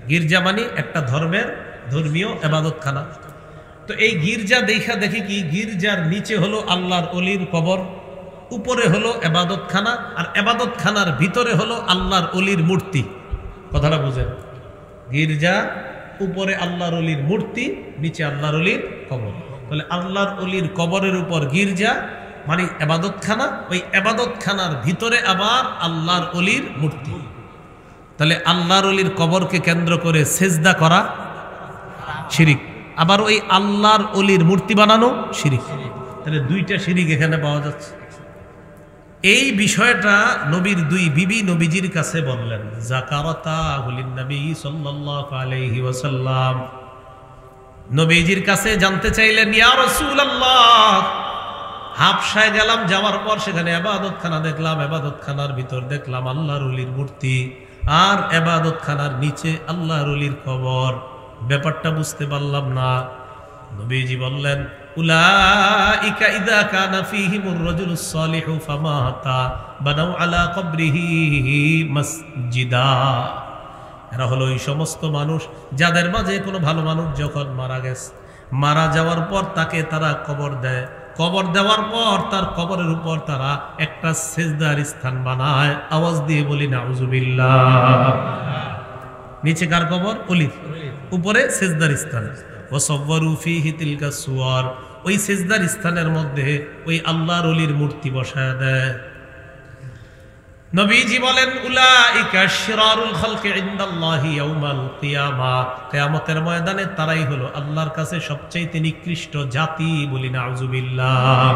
A: গির্জা মানে একটা ধর্মীয় ইবাদতখানা তো এই গির্জা দেখা দেখি কি গির্জার নিচে হলো আল্লাহর ওলির কবর উপরে হলো ইবাদতখানা আর ইবাদতখানার ভিতরে হলো আল্লাহর ওলির মূর্তি কথাটা বুঝেন গির্জা উপরে আল্লাহর ওলির মূর্তি নিচে আল্লাহর ওলির কবর তাহলে আল্লাহর ওলির কবরের উপর গির্জা মানে ইবাদতখানা ওই ইবাদতখানার ভিতরে আবার আল্লাহর ওলির মূর্তি তাহলে আল্লাহর ওলির কবরকে কেন্দ্র করে সিজদা করা শিরিক আবার ওই আল্লাহর ওলির মূর্তি বানানো শিরিক তাহলে দুইটা শিরিক এখানে পাওয়া যাচ্ছে এই বিষয়টা নবীর দুই বিবি নবীজির কাছে বললেন যাকারাতা হুলিন নবী সাল্লাল্লাহু আলাইহি ওয়াসাল্লাম নবীজির কাছে জানতে চাইলেন ইয়া রাসূলুল্লাহ হাবশায় গেলাম যাওয়ার পর সেখানে ইবাদতখানা দেখলাম ইবাদতখানার ভিতর দেখলাম আল্লাহর ওলির মূর্তি আর ইবাদতখানার নিচে আল্লাহর ওলির কবর ব্যাপারটা বুঝতে পারলাম না নবীজি বললেন উলাইকা ইযা কানা ফীহিমুর রাজুলুস সালিহু ফামাতা বানাউ আলা কবরিহি মসজিদা এরা হলো এই সমস্ত মানুষ যাদের মাঝে কোনো ভালো মানুষ যখন মারা গেছে মারা যাওয়ার পর তাকে তারা কবর দেয় কবর দেওয়ার পর তার কবরের উপর তারা একটা সিজদার স্থান বানায় আওয়াজ দিয়ে বলি নাউজুবিল্লাহ নিচে কার কবর ওলির উপরে সিজদার স্থান ওয়াসাওয়ারু ফীহি তিলকা সুওয়ার ওই সিজদার স্থানের মধ্যে ওই আল্লাহর ওলির মূর্তি বসায় দেয় নবীজি বলেন উলাইকা শিরারুল খালকি ইনদাল্লাহি ইয়াউমাল কিয়ামা কিয়ামতের ময়দানে তারাই হলো আল্লাহর কাছে সবচেয়ে নিকৃষ্ট জাতি বলি নাউজুবিল্লাহ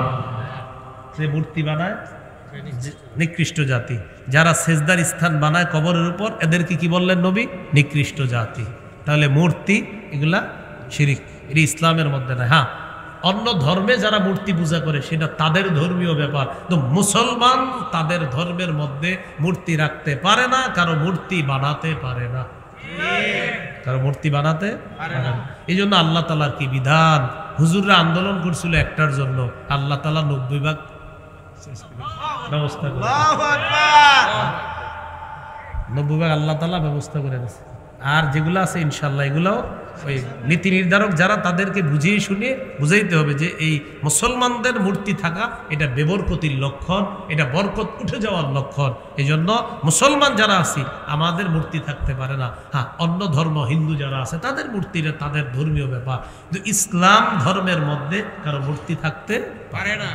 A: যে মূর্তি বানায় নিকৃষ্ট জাতি। যারা সেজদার স্থান বানায় কবরের উপর, এদেরকে কি বললেন নবী? নিকৃষ্ট জাতি। তাহলে মূর্তি এগুলা শিরিক, এটি ইসলামের মধ্যে না। হ্যাঁ, অন্য ধর্মে যারা মূর্তি পূজা করে সেটা তাদের ধর্মীয় ব্যাপার, তো মুসলমান তাদের ধর্মের মধ্যে মূর্তি রাখতে পারে না, কারো মূর্তি বানাতে পারে না, কারো মূর্তি বানাতে পারে না। এই জন্য আল্লাহ তাআলার কি বিধান, হুজুররা আন্দোলন করছিল একটার জন্য, আল্লাহ তাআলা 90 ভাগ ব্যবস্থা করে, 90 ভাগ আল্লাহ তাআলা ব্যবস্থা করে দিয়েছে। আর যেগুলো আছে ইনশাল্লাহ এগুলাও ওই নীতি নির্ধারক যারা, তাদেরকে বুঝিয়ে শুনিয়ে বুঝাইতে হবে যে এই মুসলমানদের মূর্তি থাকা এটা বেবরকতির লক্ষণ, এটা বরকত উঠে যাওয়ার লক্ষণ। এই জন্য মুসলমান যারা আছি আমাদের মূর্তি থাকতে পারে না। হ্যাঁ, অন্য ধর্ম হিন্দু যারা আছে তাদের মূর্তিটা তাদের ধর্মীয় ব্যাপার, কিন্তু ইসলাম ধর্মের মধ্যে কারো মূর্তি থাকতে পারে না।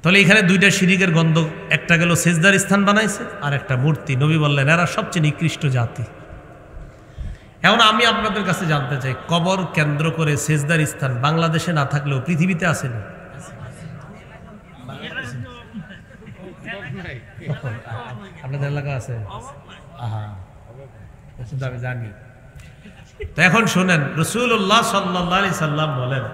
A: তাহলে এখানে দুইটা শিরিকের গন্ধ, একটা গেল সেজদার স্থান বানাইছে, আর একটা মূর্তি। নবী বললেন এরা সবচেয়ে নিকৃষ্ট জাতি। এখন আমি আপনাদের কাছে জানতে চাই, কবর কেন্দ্র করে সেজদার স্থান বাংলাদেশে না থাকলেও পৃথিবীতে আছে না? আপনাদের এলাকা আছে? আমি জানি। তো এখন শোনেন, রাসূলুল্লাহ সাল্লাল্লাহু আলাইহি সাল্লাম বলেন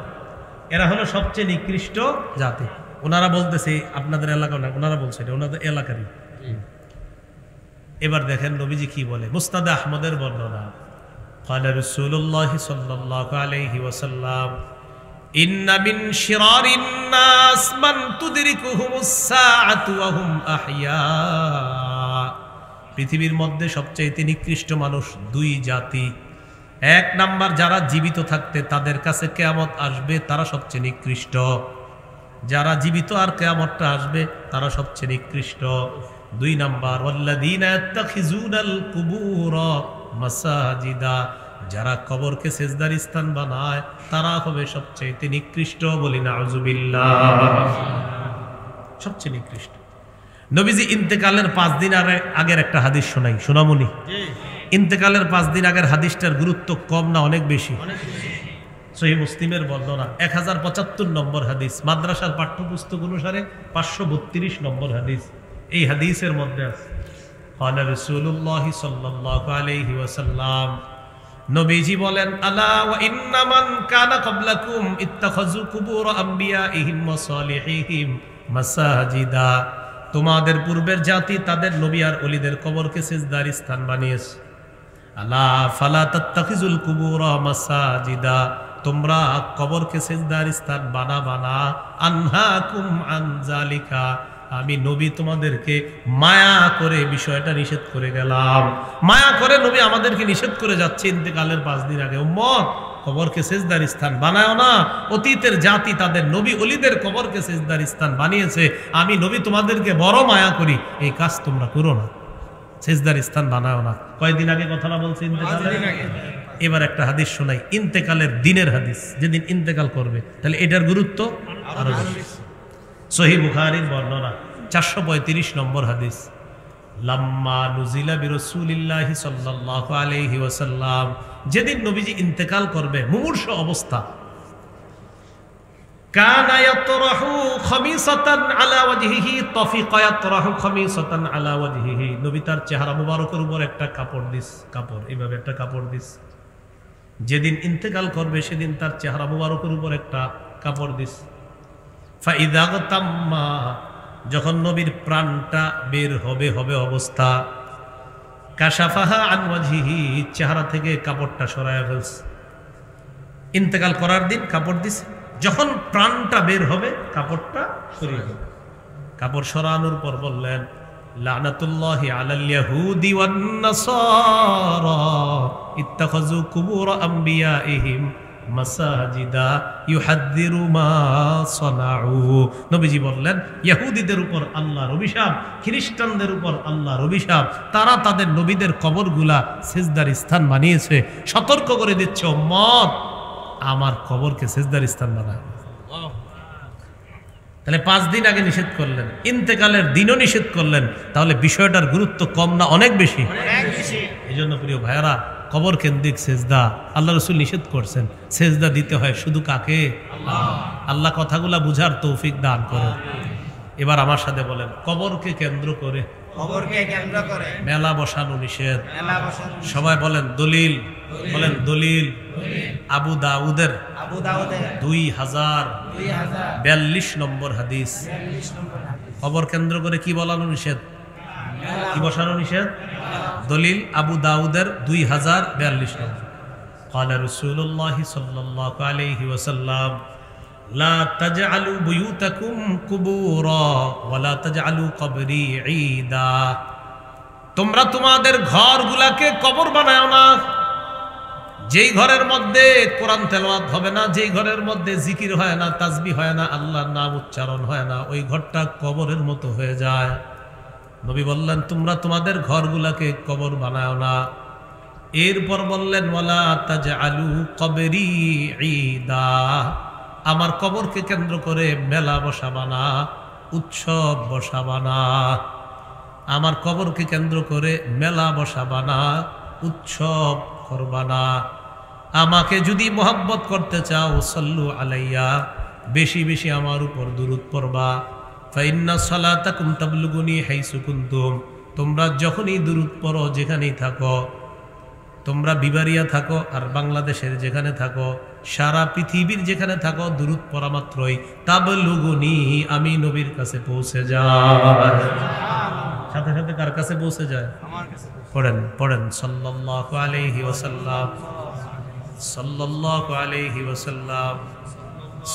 A: এরা হলো সবচেয়ে নিকৃষ্ট জাতি। ওনারা বলতেছে আপনাদের এলাকা না, ওনারা বলছে এটা ওনাদের এলাকারই। এবার দেখেন নবীজি কি বলে, মুসনাদে আহমদের বর্ণনা। قال رسول الله صلى الله عليه وسلم إن من شرار الناس من تدركهم الساعة وهم أحياء। পৃথিবীর মধ্যে সবচেয়ে নিকৃষ্ট মানুষ দুই জাতি। এক নাম্বার, যারা জীবিত থাকতে তাদের কাছে কিয়ামত আসবে তারা সবচেয়ে নিকৃষ্ট। যারা জীবিত আর কিয়ামতটা আসবে তারা সবচেয়ে নিকৃষ্ট। দুই নাম্বার, ওয়াল্লাযীনা ইয়াত্তাখিযুনাল কুবুরা মাসাজিদা, যারা কবরকে সেজদার স্থান বানায় তারা হবে সবচেয়ে নিকৃষ্ট। বলি নাউযুবিল্লাহ, সবচেয়ে নিকৃষ্ট। নবীজি ইন্তেকালের 5 দিন আগের একটা হাদিস শোনাই, শোনামুনি। ইন্তেকালের 5 দিন আগের হাদিসটার গুরুত্ব কম না অনেক বেশি? সহিহ মুসলিমের বর্ণনা 1075 নম্বর হাদিস, মাদ্রাসার পাঠ্যপুস্তক অনুসারে 532 নম্বর হাদিস। এই হাদিসের মধ্যে আছে قال رسول الله صلى الله عليه وسلم, নবীজি বলেন আলা ওয়া ইন্না মান কানা ক্বাবলাকুম ইত্তাখাযু কুবুর আমবিয়াইহিম ওয়া সালিহিহিম মাসাজিদা, তোমাদের পূর্বের জাতি তাদের নবী আর ওলিদের কবরকে সিজদার স্থান বানিয়েছে। আলা ফালা তাত্তাখিজুল কুবুর মাসাজিদা, তোমরা কবরকে সিজদার স্থান বানাবা না। আনহাকুম আন যালিকা, আমি নবী তোমাদেরকে মায়া করে বিষয়টা নিষেধ করে গেলাম। মায়া করে নবী আমাদেরকে নিষেধ করে যাচ্ছে ইন্তেকালের 5 দিন আগে, উম্মত কবরকে সিজদার স্থান বানায়ও না। অতীতের জাতি তাদের নবী ওলিদের কবরকে সিজদার স্থান বানিয়েছে, আমি নবী তোমাদেরকে বড় মায়া করি, এই কাজ তোমরা করো না, সিজদার স্থান বানায়ও না। কয়দিন আগে কথাটা বলছি ইন্তেকালের? এবার একটা হাদিস শোনাই, ইন্তেকালের দিনের হাদিস, যেদিন ইন্তেকাল করবে, তাহলে এটার গুরুত্ব আরো বেশি। সহিহ বুখারীর বর্ণনা 435 নম্বর হাদিস, লাম্মা নুজিলা বিরাসূলিল্লাহি সাল্লাল্লাহু আলাইহি ওয়াসাল্লাম, যেদিন নবীজি ইন্তেকাল করবে মুমূর্ষু অবস্থা, কানা ইয়াতরাহু খামিসাতান আলা ওয়াজহিহি, তাফিকা ইয়াতরাহু খামিসাতান আলা ওয়াজহিহি, নবী তার চেহারা মুবারকের উপর একটা কাপড় দিস, কাপড় এইভাবে একটা কাপড় দিস। যেদিন ইন্তেকাল করবে সেদিন তার চেহারা মুবারকের উপর একটা কাপড় দিস। ফাইদা তাম্মা, যখন নবীর প্রাণটা বের হবে অবস্থা, কাশাফাহা আন ওয়াজহিহি, চেহারা থেকে কাপড়টা সরায়া ফেলছে। ইন্তেকাল করার দিন কাপড় দিছে, যখন প্রাণটা বের হবে কাপড়টা সরিয়ে ফেলবে। কাপড় সরানোর পর বললেন, লানাতুল্লাহি আলাল ইয়াহুদি ওয়ান নাসারা ইত্তাখাযু কুবুর আমবিয়াইহিম মাসাজিদা ইউহাদ্দিরু মা সানাউ। নবীজি বললেন, ইহুদিদের উপর আল্লাহর অভিশাপ, খ্রিস্টানদের উপর আল্লাহর অভিশাপ, তারা তাদের নবীদের কবরগুলা সিজদার স্থান বানিয়েছে। সতর্ক করে দিচ্ছে, উম্মত আমার কবরকে সিজদার স্থান বানায়। তাহলে 5 দিন আগে নিষেধ করলেন, ইন্তেকালের দিনও নিষেধ করলেন, তাহলে বিষয়টার গুরুত্ব কম না অনেক বেশি? এই জন্য প্রিয় ভাইয়ারা, কবর কেন্দ্রিক সেজদা আল্লাহ রাসূল নিষেধ করছেন। সেজদা দিতে হয় শুধু কাকে? আল্লাহ। আল্লাহ কথাগুলা বুঝার তৌফিক দান করেন। এবার আমার সাথে বলেন, কবরকে কেন্দ্র করে মেলা বসানো নিষেধ। সবাই বলেন দলিল, বলেন দলিল। আবু দাউদের 2042 নম্বর হাদিস। কবর কেন্দ্র করে কি বলানো নিষেধ, কি বসানো নিষেধ? দলিল আবু দাউদের 2042 নম্বর। قال رسول الله صلى الله عليه وسلم لا تجعلوا بيوتكم قبورا ولا تجعلوا قبري عيدا। তোমরা তোমাদের ঘরগুলাকে কবর বানাও না। যেই ঘরের মধ্যে কোরআন তেলাওয়াত হবে না, যেই ঘরের মধ্যে জিকির হয় না, তাসবিহ হয় না, আল্লাহর নাম উচ্চারণ হয় না, ওই ঘরটা কবরের মতো হয়ে যায়। নবী বললেন তোমরা তোমাদের ঘরগুলাকে কবর বানাও না। এরপর বললেন ওয়ালা তাজআলু কবরি ঈদা, আমার কবরকে কেন্দ্র করে মেলা বসাবা না, উৎসব বসাবা না। আমার কবরকে কেন্দ্র করে মেলা বসাবা না, উৎসব করবা না। আমাকে যদি মোহাব্বত করতে চাও সাল্লু আলাইয়া, বেশি বেশি আমার উপর দুরূদ পড়বা। ফাইন্না সালাতাকুম তাবলুগুনি হাইসু কুনতুম, তোমরা যখনই দুরূদ পড়ো যেখানেই থাকো, তোমরা বিবারিয়া থাকো আর বাংলাদেশের যেখানে থাকো, সারা পৃথিবীর যেখানে থাকো, দুরূদ পড়া মাত্রই তাবলুগুনি, আমি নবীর কাছে পৌঁছে যায়। সাথে সাথে কার কাছে পৌঁছে যায়? আমার কাছে। পড়েন পড়েন সাল্লাল্লাহু আলাইহি ওয়াসাল্লাম, সাল্লাল্লাহু আলাইহি ওয়াসাল্লাম,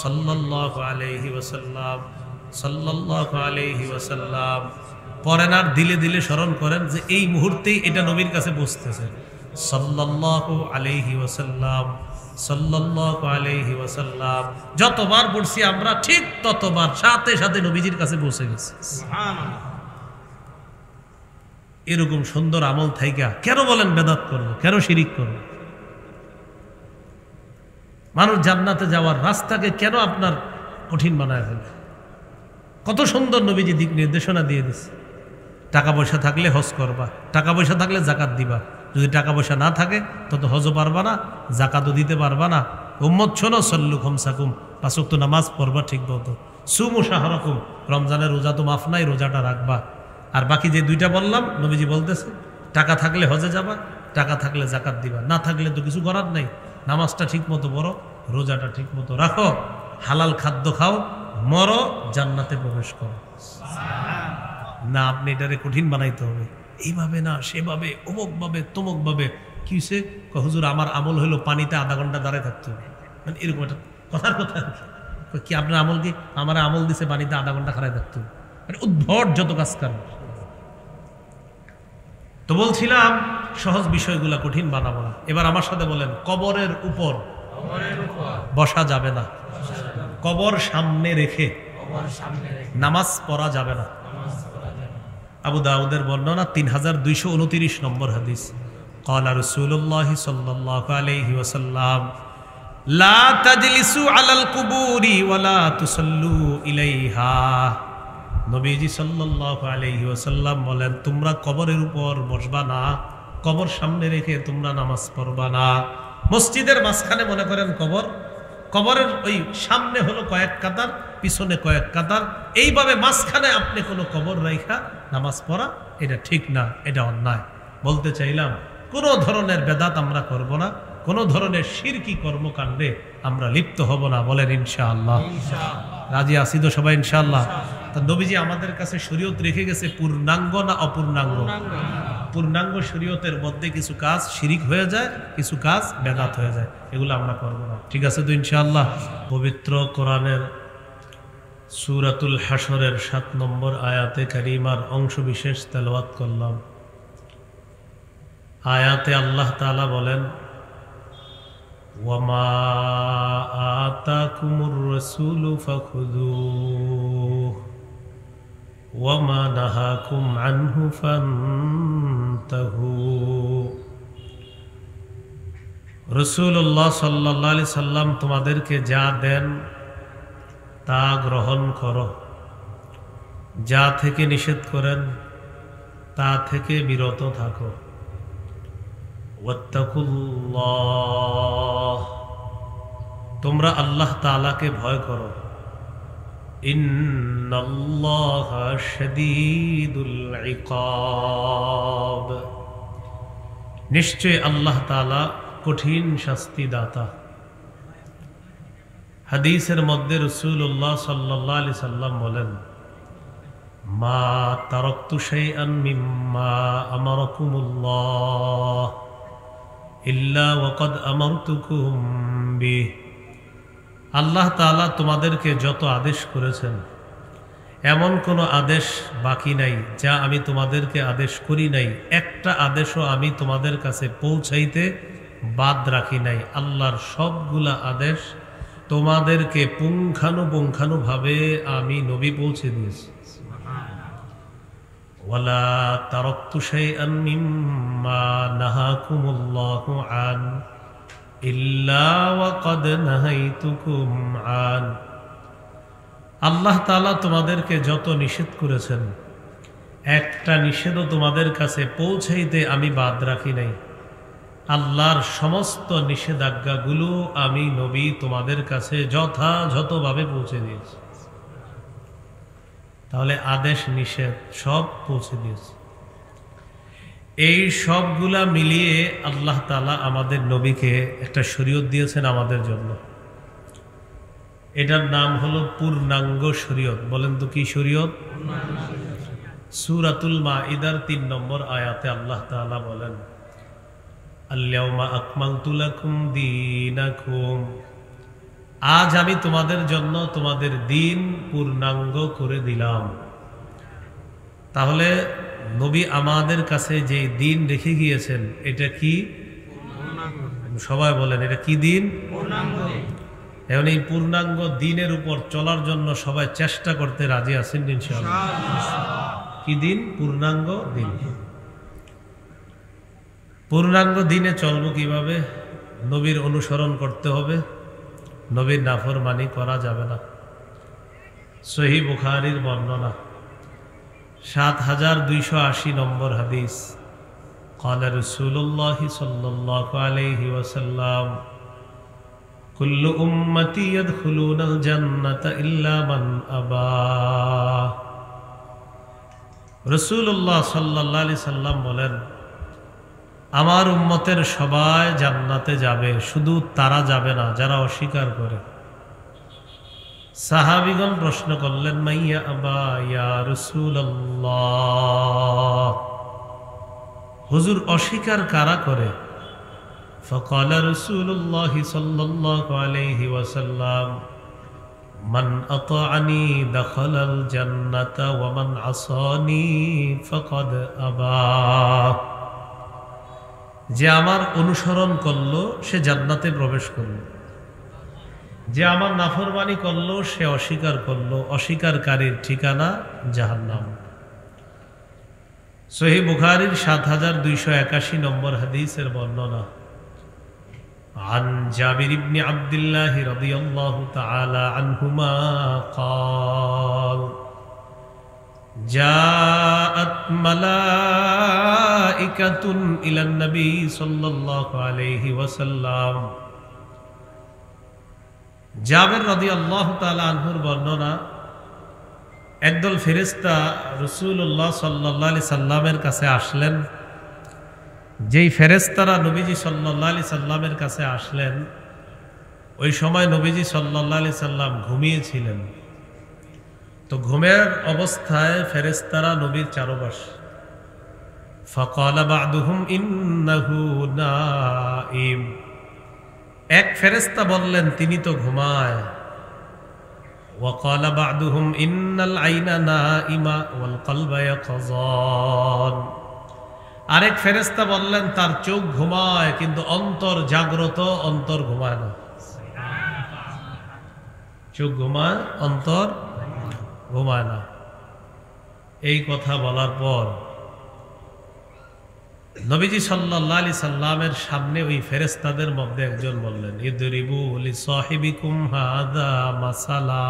A: সাল্লাল্লাহু আলাইহি ওয়াসাল্লাম, সাল্লাল্লাহু আলাইহি ওয়াসাল্লাম। পড়েন আর দিলে দিলে স্মরণ করেন যে এই মুহূর্তেই এটা নবীর কাছে পৌঁছতেছে। সাল্লাল্লাহু আলাইহি ওয়াসাল্লাম, সাল্লাল্লাহু আলাইহি ওয়াসাল্লাম। যতবার পড়ছি আমরা ঠিক ততবার সাথে সাথে নবীজির কাছে পৌঁছে গেছে। সুবহানাল্লাহ। এরকম সুন্দর আমল থাইকা কেন বলেন বেদাত করবো, কেন শিরিক করবো? মানুষ জান্নাতে যাওয়ার রাস্তাকে কেন আপনার কঠিন বানায় ফেলবে? কত সুন্দর নবীজি দিক নির্দেশনা দিয়ে দিচ্ছে। টাকা পয়সা থাকলে হজ করবা, টাকা পয়সা থাকলে জাকাত দিবা। যদি টাকা পয়সা না থাকে তত হজও পারবা না, জাকাতও দিতে পারবা না। উম্মত শোনো, সল্লু খমসাকুম, 5 ওয়াক্ত নামাজ পড়বা ঠিক মতো। সুমু শাহরাকুম, রমজানের রোজা তো মাফ নাই, রোজাটা রাখবা। আর বাকি যে দুইটা বললাম নবীজি বলতেছে, টাকা থাকলে হজে যাবা, টাকা থাকলে জাকাত দিবা, না থাকলে তো কিছু করার নাই। নামাজটা ঠিক মতো পড়ো, রোজাটা ঠিক মতো রাখো, হালাল খাদ্য খাও, মরো, জান্নাতে প্রবেশ করো। না আপনি এটারে কঠিন বানাইতে হবে, এইভাবে না সেভাবে, অমুকভাবে তমুকভাবে। কি হয়েছে? হুজুর আমার আমল হলো পানিতে আধা ঘন্টা দাঁড়ায় থাকতে হবে, মানে এরকম একটা কথার কথা কি? আপনার আমল কি? আমার আমল দিছে পানিতে আধা ঘন্টা খাড়ায় থাকতে হবে, মানে উদ্ভট যত কাজ কাম। তো বলছিলাম সহজ বিষয়গুলা কঠিন বানাবো না। এবার আমার সাথে বলেন, কবরের উপর বসা যাবে না, কবর সামনে রেখে নামাজ পড়া যাবে না। আবু দাউদের বর্ণনা 3229 নম্বর হাদিস। ক্বালা রাসূলুল্লাহি সাল্লাল্লাহু আলাইহি ওয়াসাল্লাম লা তাজলিসু আলাল কুবুরি ওয়া লা তুসাল্লু ইলাইহা। নবীজি সাল্লাল্লাহু আলাইহি ওয়াসাল্লাম বলেন, তোমরা কবরের উপর বসবা না, কবর সামনে রেখে তোমরা নামাজ পড়বা না। মসজিদের মাঝখানে মনে করেন কবর, কবরের ওই সামনে হলো কয়েক কাতার, পিছনে কয়েক কাতার, এইভাবে মাঝখানে আপনি কোনো কবর রাইখা নামাজ পড়া, এটা ঠিক না, এটা অন্যায়। বলতে চাইলাম কোনো ধরনের বেদাত আমরা করব না, কোনো ধরনের শিরকি কর্মকাণ্ডে আমরা লিপ্ত হব না। বলেন ইনশাআল্লাহ। রাজি আছি তো সবাই ইনশাআল্লাহ? তা নবীজি আমাদের কাছে শরীয়ত রেখে গেছে পূর্ণাঙ্গ না অপূর্ণাঙ্গ? পূর্ণাঙ্গ শরীয়তের মধ্যে কিছু কাজ শিরিক হয়ে যায়, কিছু কাজ বেদাত হয়ে যায়, এগুলো আমরা করব না। ঠিক আছে তো ইনশাআল্লাহ? পবিত্র কোরআনের সূরাতুল হাশরের 7 নম্বর আয়াতে কারিমার অংশ বিশেষ তেলাওয়াত করলাম। আয়াতে আল্লাহ তাআলা বলেন, ওয়ামা আতাকুমুর রাসূলু ফাখুযুহু ওয়ামা নাহাকুম আনহু ফান্তাহু। রাসূলুল্লাহ সাল্লাল্লাহু আলাইহি সাল্লাম তোমাদেরকে যা দেন তা গ্রহণ করো, যা থেকে নিষেধ করেন তা থেকে বিরত থাকো। ওয়াত্তাকুল্লাহ, তোমরা আল্লাহ তাআলাকে ভয় করো। ইন্নাল্লাহা শাদীদুল ইকাব। নিশ্চয় আল্লাহ তাআলা কঠিন শাস্তি দাতা। হাদিসের মধ্যে রাসূলুল্লাহ সাল্লাল্লাহু আলাইহি সাল্লাম বলেন, মা তারাকতু শাইআন মিম্মা আমারাকুমুল্লাহ ইল্লা ওয়াকাদ আমারতুকুম বিহি। আল্লাহ তাআলা তোমাদেরকে যত আদেশ করেছেন এমন কোনো আদেশ বাকি নাই যা আমি তোমাদেরকে আদেশ করি নাই, একটা আদেশও আমি তোমাদের কাছে পৌঁছাইতে বাদ রাখি নাই। আল্লাহর সবগুলা আদেশ তোমাদেরকে পুঙ্খানুপুঙ্খানুভাবে আমি নবী পৌঁছে দিয়েছি। ওয়ালা তারাকতু শাইআন মিম্মা নাহাকুমুল্লাহু আন ইল্লা ওয়াকাদ নাহাইতুকুম আন। আল্লাহ তাআলা তোমাদেরকে যত নিষেধ করেছেন একটা নিষেধও তোমাদের কাছে পৌঁছাইতে আমি বাদ রাখি নাই। আল্লাহর সমস্ত নিষেধাজ্ঞাগুলো আমি নবী তোমাদের কাছে যথাযথভাবে পৌঁছে দিয়েছি। তাহলে আদেশ নিষেধ সব পৌঁছে দিয়েছে। এই সবগুলা মিলিয়ে আল্লাহ তাআলা আমাদের নবীকে একটা শরীয়ত দিয়েছেন আমাদের জন্য। এটার নাম হলো পূর্ণাঙ্গ শরীয়ত। বলেন তো কি শরীয়ত? সূরাতুল মাইদার ৩ নম্বর আয়াতে আল্লাহ তাআলা বলেন, আল-ইয়াওমা আকমালতু লাকুম দীনাকুম। আজ আমি তোমাদের জন্য তোমাদের দিন পূর্ণাঙ্গ করে দিলাম। তাহলে নবী আমাদের কাছে যে দিন রেখে গিয়েছেন এটা কি? সবাই বলেন এটা কি দিন? এখন এই পূর্ণাঙ্গ দিনের উপর চলার জন্য সবাই চেষ্টা করতে রাজি আছেন ইনশাআল্লাহ? কি দিন? পূর্ণাঙ্গ দিন। পূর্ণাঙ্গ দিনে চলবো কিভাবে? নবীর অনুসরণ করতে হবে, নবীর নাফরমানি করা যাবে না। সহিহ বুখারীর বর্ণনা ৭২৮০ নম্বর হাদিস, قال رسول الله صلى الله عليه وسلم كل أمتي يدخلون الجنة إلا من أبى। রাসূলুল্লাহ সাল্লাল্লাহু আলাইহি সাল্লাম বলেন, আমার উম্মতের সবাই জান্নাতে যাবে, শুধু তারা যাবে না যারা অস্বীকার করে। সাহাবীগণ প্রশ্ন করলেন, মাইয়া আবা ইয়া রাসূলুল্লাহ, হুজুর অস্বীকার কারা করে? ফাকালা রাসূলুল্লাহ সাল্লাল্লাহু আলাইহি ওয়াসাল্লাম, মান আতাআনি দাখালাল জান্নাতা ওয়া মান আসানি ফাকাদ আবা। যে আমার অনুসরণ করলো সে জান্নাতে প্রবেশ করলো, যে আমার নাফরমানি করলো সে অস্বীকার করলো, অস্বীকারীর ঠিকানা জাহান্নাম। সহিহ বুখারীর ৭২৮১ নম্বর হাদিসের বর্ণনা, عن جابر بن عبد الله رضي الله تعالى عنهما قال جاءت ملائكة إلى النبي صلى الله عليه وسلم। জাবের রাদিয়াল্লাহু তাআলা আনহুর বর্ণনা, একদল ফেরেশতা রাসূলুল্লাহ সাল্লাল্লাহু আলাইহি সাল্লামের কাছে আসলেন। যেই ফেরেশতারা নবীজি সাল্লাল্লাহু আলাইহি সাল্লামের কাছে আসলেন ওই সময় নবীজি সাল্লাল্লাহু আলাইহি সাল্লাম ঘুমিয়েছিলেন। তো ঘুমের অবস্থায় ফেরেশতারা নবীর চারপাশে, ফাকালা বা'দুহুম ইন্নাহু নাইম। এক ফেরেশতা বললেন তিনি তো ঘুমায়। ওয়াকালা বা'দুহুম ইন্নাল আইনা নাইমা ওয়াল কলবা ইয়াকযান। আরেক ফেরেশতা বললেন তার চোখ ঘুমায় কিন্তু অন্তর জাগ্রত, অন্তর ঘুমায় না। চোখ ঘুমায়, অন্তর ঘুমায় না। এই কথা বলার পর নবীজি সাল্লাল্লাহু আলাইহি সাল্লামের সামনে ওই ফেরেশতাদের মধ্যে একজন বললেন, ইদরিবু লিসাহিবিকুম হাযা মাসালা।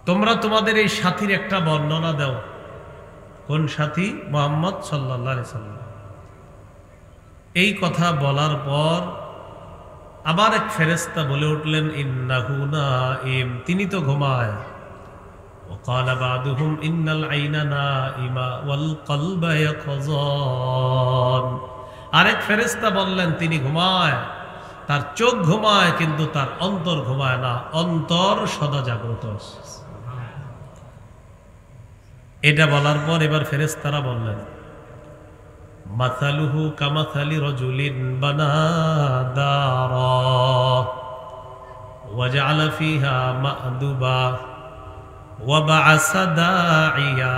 A: তোমরা তোমাদের এই সাথীর একটা বর্ণনা দাও। কোন সাথী? মুহাম্মদ সাল্লাল্লাহু আলাইহি সাল্লাম। এই কথা বলার পর আবার এক ফেরেশতা বলে উঠলেন ইন্নাহু নাইম, তিনি তো ঘুমায়। وقال بعضهم إن العين نائمة والقلب يقظان, আরেক ফেরেশতা বললেন তিনি ঘুমায়, তার চোখ ঘুমায় কিন্তু তার অন্তর ঘুমায় না, অন্তর সদা জাগ্রত। এটা বলার পর এবার ফেরেশতারা বললেন মাসালুহু কামাসালি রাজুলিন বানা দারা ওয়া জাআলা ফিহা মা'দুবা ওয়া বা'আসা দাঈয়া,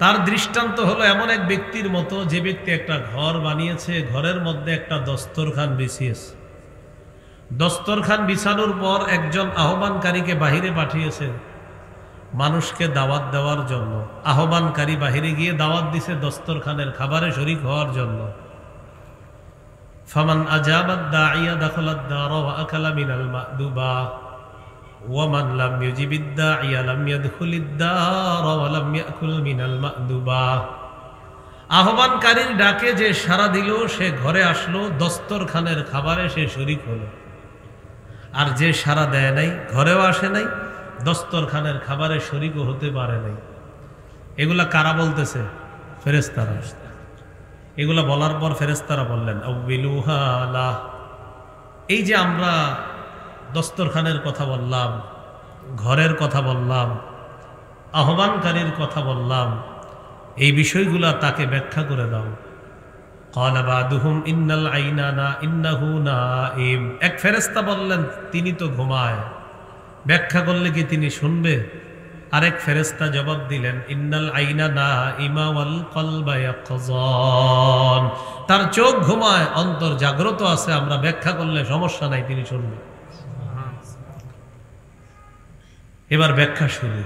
A: তার দৃষ্টান্ত হলো এমন এক ব্যক্তির মতো যে ব্যক্তি একটা ঘর বানিয়েছে, ঘরের মধ্যে একটা দস্তরখান বিছিয়েছে, দস্তরখান বিছানোর পর একজন আহ্বানকারীকে বাহিরে পাঠিয়েছে মানুষকে দাওয়াত দেওয়ার জন্য। আহ্বানকারী বাহিরে গিয়ে দাওয়াত দিছে দস্তরখানের খাবারে শরীক হওয়ার জন্য। ফামান আজাবাদ দাঈয়া দাখালাদ দারা ওয়া আকালা মিনাল মা'দুবা ওয়া মান লাম ইউজিবিদ দাঈয়া লাম ইয়াদখুলিদ দারা ওয়া লাম ইয়াকুল মিনাল মা'দুবা। আহ্বানকারীর ডাকে যে সাড়া দিল সে ঘরে আসলো, দস্তরখানের খাবারে সে শরীক হলো। আর যে সাড়া দেয় নাই, ঘরেও আসে নাই, দস্তরখানের খাবারে শরীকও হতে পারে নাই। এগুলা কারা বলতেছে? ফেরেশতারা। এগুলা বলার পর ফেরেশতারা বললেন আউবিলুহা লা, এই যে আমরা দস্তরখানের কথা বললাম, ঘরের কথা বললাম, আহ্বানকারীর কথা বললাম, এই বিষয়গুলা তাকে ব্যাখ্যা করে দাও। ক্বালা বা'দুহুম ইন্নাল আইনা না ইন্নাহু নাইম, এক ফেরেশতা বললেন তিনি তো ঘুমায়, ব্যাখ্যা করলে কি তিনি শুনবে? আরেক ফেরেশতা জবাব দিলেন ইন্নাল আইনা নাইমা ওয়াল কলবা ইয়াকযান, তার চোখ ঘুমায়, অন্তর জাগ্রত আছে, আমরা ব্যাখ্যা করলে সমস্যা নাই, তিনি শুনবে। এবার ব্যাখ্যা শুরু।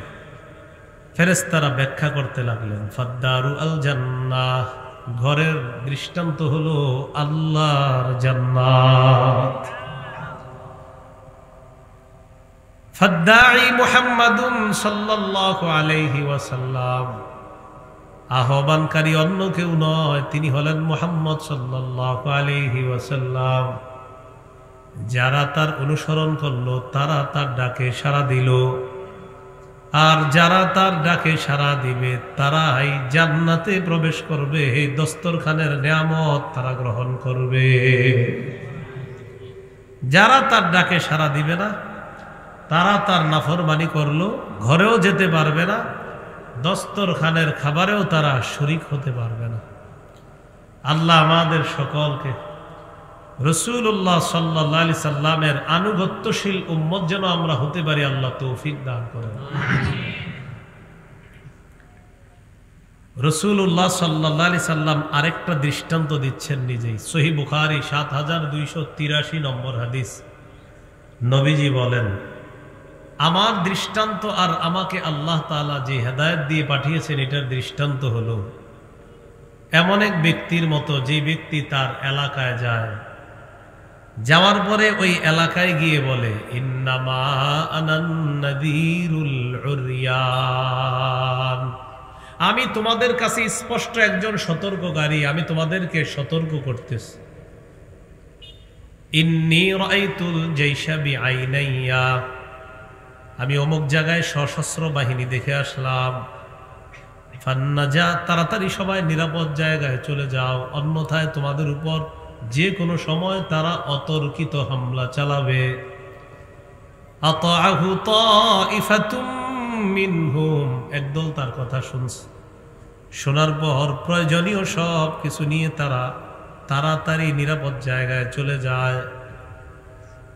A: ফেরেশতারা ব্যাখ্যা করতে লাগলেন ফাদ্দারু আল জান্নাহ, ঘরের দৃষ্টান্ত হলো আল্লাহর জান্নাত। ফাদ্দাঈ মুহাম্মাদুন সাল্লাল্লাহু আলাইহি ওয়াসাল্লাম, আহ্বানকারী অন্য কেউ নয়, তিনি হলেন মুহাম্মদ সাল্লাল্লাহু আলাইহি ওয়াসাল্লাম। যারা তার অনুসরণ করলো তারা তার ডাকে সাড়া দিল, আর যারা তার ডাকে সাড়া দিবে তারাই জান্নাতে প্রবেশ করবে, এই দস্তরখানের নিয়ামত তারা গ্রহণ করবে। যারা তার ডাকে সাড়া দিবে না, তারা তার নাফরমানি করলো, ঘরেও যেতে পারবে না, দস্তরখানের খাবারেও তারা শরীক হতে পারবে না। আল্লাহ আমাদের সকলকে রাসূলুল্লাহ সাল্লাল্লাহু আলাইহি সাল্লামের আনুগত্যশীল উম্মত যেন আমরা হতে পারি, আল্লাহ তৌফিক দান করেন। রাসূলুল্লাহ সাল্লাল্লাহু আলাইহি সাল্লাম আরেকটা দৃষ্টান্ত দিচ্ছেন নিজেই। সহিহ বুখারী ৭২৮৩ নম্বর হাদিস। নবীজি বলেন, আমার দৃষ্টান্ত আর আমাকে আল্লাহ তাআলা যে হেদায়েত দিয়ে পাঠিয়েছেন এটার দৃষ্টান্ত হলো এমন এক ব্যক্তির মতো, যে ব্যক্তি তার এলাকায় যায়, যাওয়ার পরে ওই এলাকায় গিয়ে বলে ইন্নামা আনান নাযীরুল উরয়ান, আমি তোমাদের কাছে স্পষ্ট একজন সতর্ককারী, আমি তোমাদেরকে সতর্ক করতেছি। ইন্নী রাআইতুল জাইশা বিআইনাইয়া, আমি অমুক জায়গায় সশস্ত্র বাহিনী দেখে আসলাম। ফান্নাজা, তাড়াতাড়ি সবাই নিরাপদ জায়গায় চলে যাও, অন্যথায় তোমাদের উপর যে কোনো সময় তারা অতর্কিত হামলা চালাবে। আতাআহু তাইফাতুম মিনহুম, একদল তার কথা শুনছে, শোনার পর প্রয়োজনীয় সব কিছু নিয়ে তারা তাড়াতাড়ি নিরাপদ জায়গায় চলে যায়।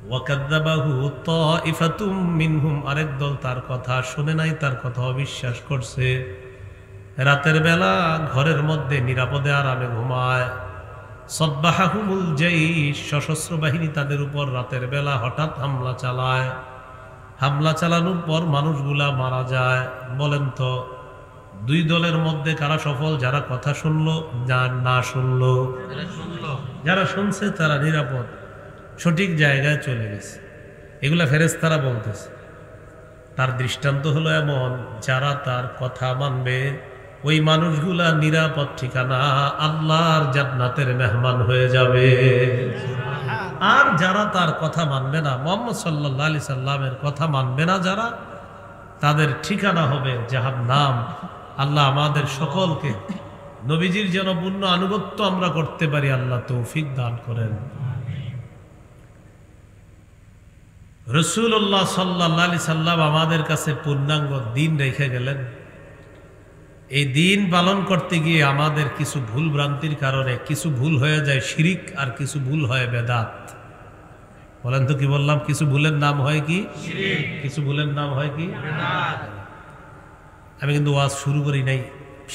A: ওয়াকাযাবাহু তাইফাতুম মিনহুম, আরেক দল তার কথা শুনে নাই, তার কথা অবিশ্বাস করছে। রাতের বেলা ঘরের মধ্যে নিরাপদে আরামে ঘুমায়। সাব্বাহাহুমুল জাইশ, সশস্ত্র বাহিনী তাদের উপর রাতের বেলা হঠাৎ হামলা চালায়। হামলা চালানোর পর মানুষগুলা মারা যায়। বলেন তো দুই দলের মধ্যে কারা সফল? যারা কথা শুনলো না শুনলো? যারা শুনছে তারা নিরাপদ, সঠিক জায়গায় চলে গেছে। এগুলা ফেরেশতারা বলতেছে। তার দৃষ্টান্ত হলো এমন, যারা তার কথা মানবে ওই মানুষগুলা নিরাপদ ঠিকানা, আল্লাহর জান্নাতের মেহমান হয়ে যাবে। আর যারা তার কথা মানবে না, মুহাম্মদ সাল্লাল্লাহু আলাইহি সাল্লামের কথা মানবে না যারা, তাদের ঠিকানা হবে জাহান্নাম। আল্লাহ আমাদের সকলকে নবীজির যেন পূর্ণ আনুগত্য আমরা করতে পারি, আল্লাহ তৌফিক দান করেন। রাসূলুল্লাহ সাল্লাল্লাহু আলাইহি সাল্লাম আমাদের কাছে পূর্ণাঙ্গ দিন রেখে গেলেন। এই দিন পালন করতে গিয়ে আমাদের কিছু ভুল ভ্রান্তির কারণে কিছু ভুল হয়ে যায় শিরিক, আর কিছু ভুল হয় বেদাত। বলেন তো কি বললাম? কিছু ভুলের নাম হয় কি শিরিক, কিছু ভুলের নাম হয় কি বেদাত। আমি কিন্তু ওয়াজ শুরু করি নাই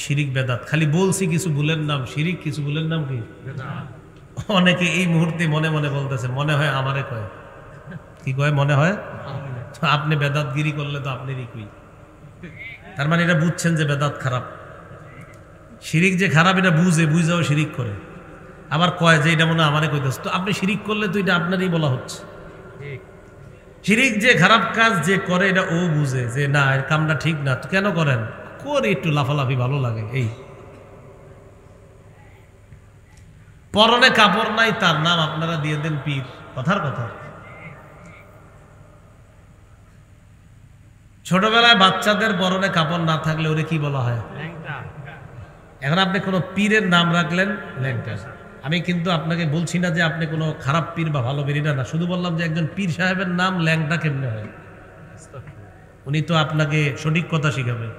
A: শিরিক বেদাত, খালি বলছি কিছু ভুলের নাম শিরিক, কিছু ভুলের নাম কি বেদাত। অনেকে এই মুহূর্তে মনে মনে বলতেছে, মনে হয় আমারে কয়। কি কয়? মনে হয় আপনি বেদাতগিরি করলে তো আপনারই কই। তার মানে এটা বুঝছেন যে বেদাত খারাপ, শিরিক যে খারাপ এটা বুঝাও শিরিক করে, আবার কয় যে এটা মনে হয় আমারে কইতেছে। তো আপনি শিরিক করলে তো এটা আপনারই বলা হচ্ছে। শিরিক যে খারাপ কাজ যে করে এটা ও বুঝে যে না এর কামটা ঠিক না, তো কেন করেন? করে একটু লাফালাফি ভালো লাগে। এই পরনে কাপড় নাই তার নাম আপনারা দিয়ে দেন পীর, কথার কথা। ছোটবেলায় বাচ্চাদের পরনে কাপড় না থাকলে ওরে কি বলা হয়? এখন আপনি কোনো পীরের নাম রাখলেন ল্যাংটা। আমি কিন্তু আপনাকে বলছি না যে আপনি কোনো খারাপ পীর বা ভালো পীর, না, শুধু বললাম যে একজন পীর সাহেবের নাম ল্যাংটা কেমনে হয়? উনি তো আপনাকে সঠিক কথা শিখাবেন,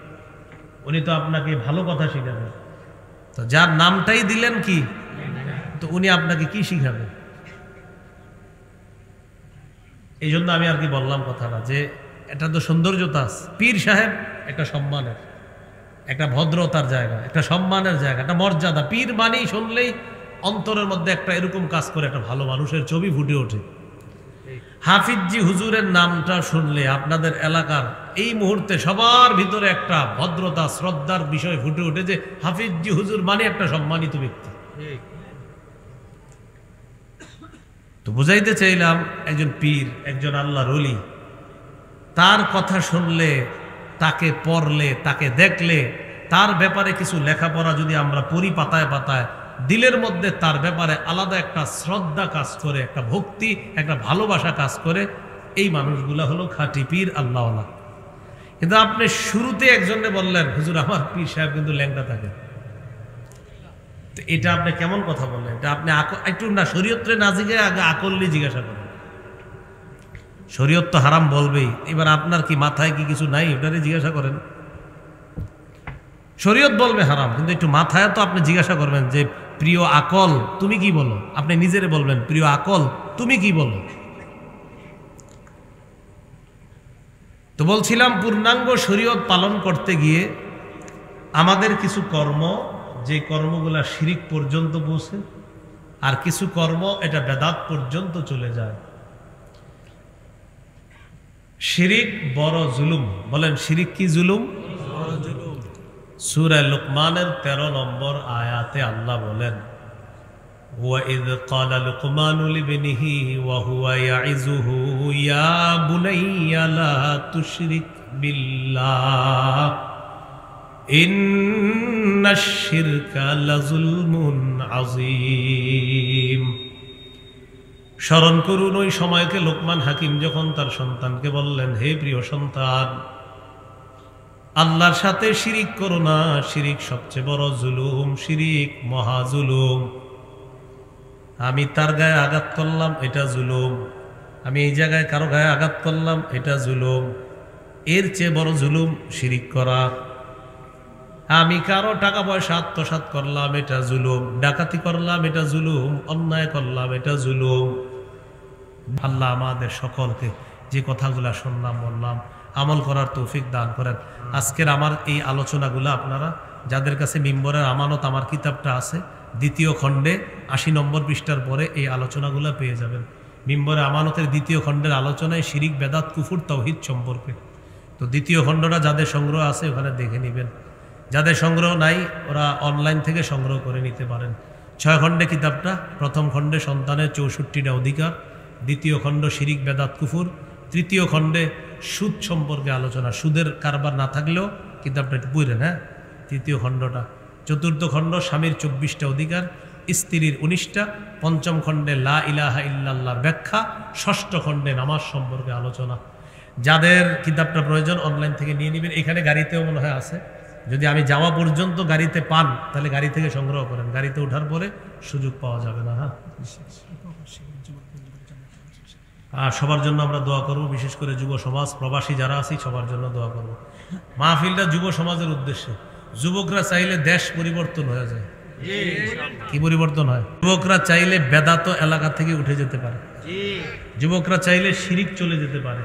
A: উনি তো আপনাকে ভালো কথা শিখাবেন। তো যার নামটাই দিলেন কি, তো উনি আপনাকে কি শিখাবেন? এই জন্য আমি আর কি বললাম কথাটা, যে এটা তো সৌন্দর্যতা আছে। পীর সাহেব একটা সম্মানের, একটা ভদ্রতার জায়গা, একটা সম্মানের জায়গা, একটা মর্যাদা। পীর মানেই শুনলেই অন্তরের মধ্যে একটা এরকম কাজ করে, একটা ভালো মানুষের ছবি ফুটে ওঠে। হাফিজজি হুজুরের নামটা শুনলে আপনাদের এলাকার এই মুহূর্তে সবার ভিতরে একটা ভদ্রতা শ্রদ্ধার বিষয় ফুটে ওঠে, যে হাফিজজি হুজুর মানে একটা সম্মানিত ব্যক্তি। তো বুঝাইতে চাইলাম, একজন পীর, একজন আল্লাহর ওলি, তার কথা শুনলে, তাকে পড়লে, তাকে দেখলে, তার ব্যাপারে কিছু লেখাপড়া যদি আমরা পড়ি পাতায় পাতায়, দিলের মধ্যে তার ব্যাপারে আলাদা একটা শ্রদ্ধা কাজ করে, একটা ভক্তি, একটা ভালোবাসা কাজ করে। এই মানুষগুলা হলো খাঁটি পীর, আল্লাহওয়ালা। কিন্তু আপনি শুরুতে একজনে বললেন হুজুর আমার পীর সাহেব কিন্তু ল্যাংটা থাকে, তো এটা আপনি কেমন কথা বললেন? এটা আপনি একটু না শরীয়তে না জিজ্ঞাসা, আগে আকললি জিজ্ঞাসা করেন। শরীয়ত তো হারাম বলবেই, এবার আপনার কি মাথায় কি কিছু নাই ওটারে জিজ্ঞাসা করেন। শরীয়ত বলবে হারাম, কিন্তু একটু মাথায় তো আপনি জিজ্ঞাসা করবেন যে প্রিয় আকল তুমি কি বলো। আপনি নিজেরে বলবেন প্রিয় আকল তুমি কি বলো। তো বলছিলাম, পূর্ণাঙ্গ শরীয়ত পালন করতে গিয়ে আমাদের কিছু কর্ম, যে কর্মগুলা শিরিক পর্যন্ত পৌঁছে, আর কিছু কর্ম এটা বেদাত পর্যন্ত চলে যায়। শিরিক বড় জুলুম। বলেন শিরিক কি জুলুম? সূরা লুকমানের 13 নম্বর আয়াতে আল্লাহ বলেন, ওয়াইদ ক্বালা লুকমানু লিবনিহি ওয়া হুয়া ইয়াইযুহু ইয়া বুনাইয়া লা তুশরিক বিল্লাহ ইন্নাশ শিরকা লাযুলমুন আযীম। স্মরণ করুন ওই সময়কে লোকমান হাকিম যখন তার সন্তানকে বললেন, হে প্রিয় সন্তান, আল্লাহর সাথে শিরিক করো না, শিরিক সবচেয়ে বড় জুলুম, শিরিক মহা জুলুম। আমি তার গায়ে আঘাত করলাম, এটা জুলুম। আমি এই জায়গায় কারো গায়ে আঘাত করলাম, এটা জুলুম। এর চেয়ে বড় জুলুম শিরিক করা। আমি কারো টাকা পয়সা আত্মসাৎ করলাম, এটা জুলুম। ডাকাতি করলাম, এটা জুলুম। অন্যায় করলাম, এটা জুলুম। আল্লাহ আমাদের সকলকে যে কথাগুলা শুনলাম বললাম আমল করার তৌফিক দান করেন। আজকের আমার এই আলোচনাগুলো আপনারা যাদের কাছে মিম্বরের আমানত আমার কিতাবটা আছে, 2য় খণ্ডে 80 নম্বর পৃষ্ঠার পরে এই আলোচনাগুলো পেয়ে যাবেন। মিম্বরের আমানতের 2য় খণ্ডের আলোচনায় শিরিক, বেদাত, কুফর, তাওহীদ সম্পর্কে। তো 2য় খণ্ডটা যাদের সংগ্রহ আছে ওখানে দেখে নেবেন, যাদের সংগ্রহ নাই ওরা অনলাইন থেকে সংগ্রহ করে নিতে পারেন। 6 খণ্ডে কিতাবটা। 1ম খণ্ডে সন্তানের 64টা অধিকার, 2য় খণ্ড শিরিক, বেদাত, কুফর, 3য় খণ্ডে সুদ সম্পর্কে আলোচনা। সুদের কারবার না থাকলেও কিতাবটা একটু পড়েন, হ্যাঁ, 3য় খণ্ডটা। 4র্থ খণ্ড স্বামীর 24টা অধিকার, স্ত্রীর 19টা, পঞ্চম খণ্ডে লা ইলাহা ইল্লাল্লাহর ব্যাখ্যা, ষষ্ঠ খণ্ডে নামাজ সম্পর্কে আলোচনা। যাদের কিতাবটা প্রয়োজন অনলাইন থেকে নিয়ে নেবেন, এখানে গাড়িতেও মনে হয় আছে। যদি আমি যাওয়া পর্যন্ত গাড়িতে পান তাহলে গাড়ি থেকে সংগ্রহ করেন, গাড়িতে ওঠার পরে সুযোগ পাওয়া যাবে না। হ্যাঁ, আর সবার জন্য আমরা দোয়া করব, বিশেষ করে যুব সমাজ, প্রবাসী যারা আছি সবার জন্য দোয়া করব। মাহফিলটা যুব সমাজের উদ্দেশ্যে। যুবকরা চাইলে দেশ পরিবর্তন হয়ে যায়। কি পরিবর্তন হয়? যুবকরা চাইলে বেদাত এলাকা থেকে উঠে যেতে পারে, যুবকরা চাইলে শিরিক চলে যেতে পারে।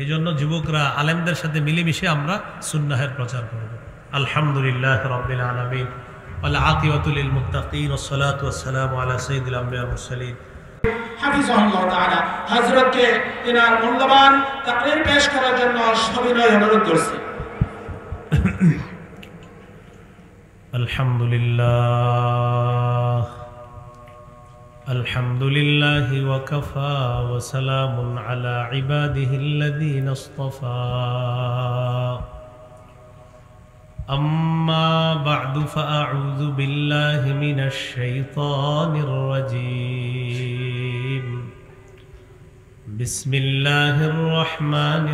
A: এই জন্য যুবকরা আলেমদের সাথে মিলেমিশে আমরা সুন্নাহের প্রচার করব। আলহামদুলিল্লাহ রাব্বিল আলামিন ওয়াল আকিবাতু লিল মুত্তাকিন ওয়াস সালাতু ওয়াস সালামু আলা সাইয়্যিদিল আম্বিয়া ওয়াল মুরসালিন।
B: হাফিজাহুল্লাহ তাআলা হযরতকে তিনার মূল্যবান তাকরীর পেশ করার জন্য সবিনয় অনুরোধ করছি।
A: আলহামদুলিল্লাহ আলহামদুলিল্লাহি ওয়া কাফা ওয়া সালামুন আলা ইবাদিহিল্লাযীনা ইসতাফা। أما بعد فأعوذ بالله من الشيطان الرجيم. بسم الله الرحمن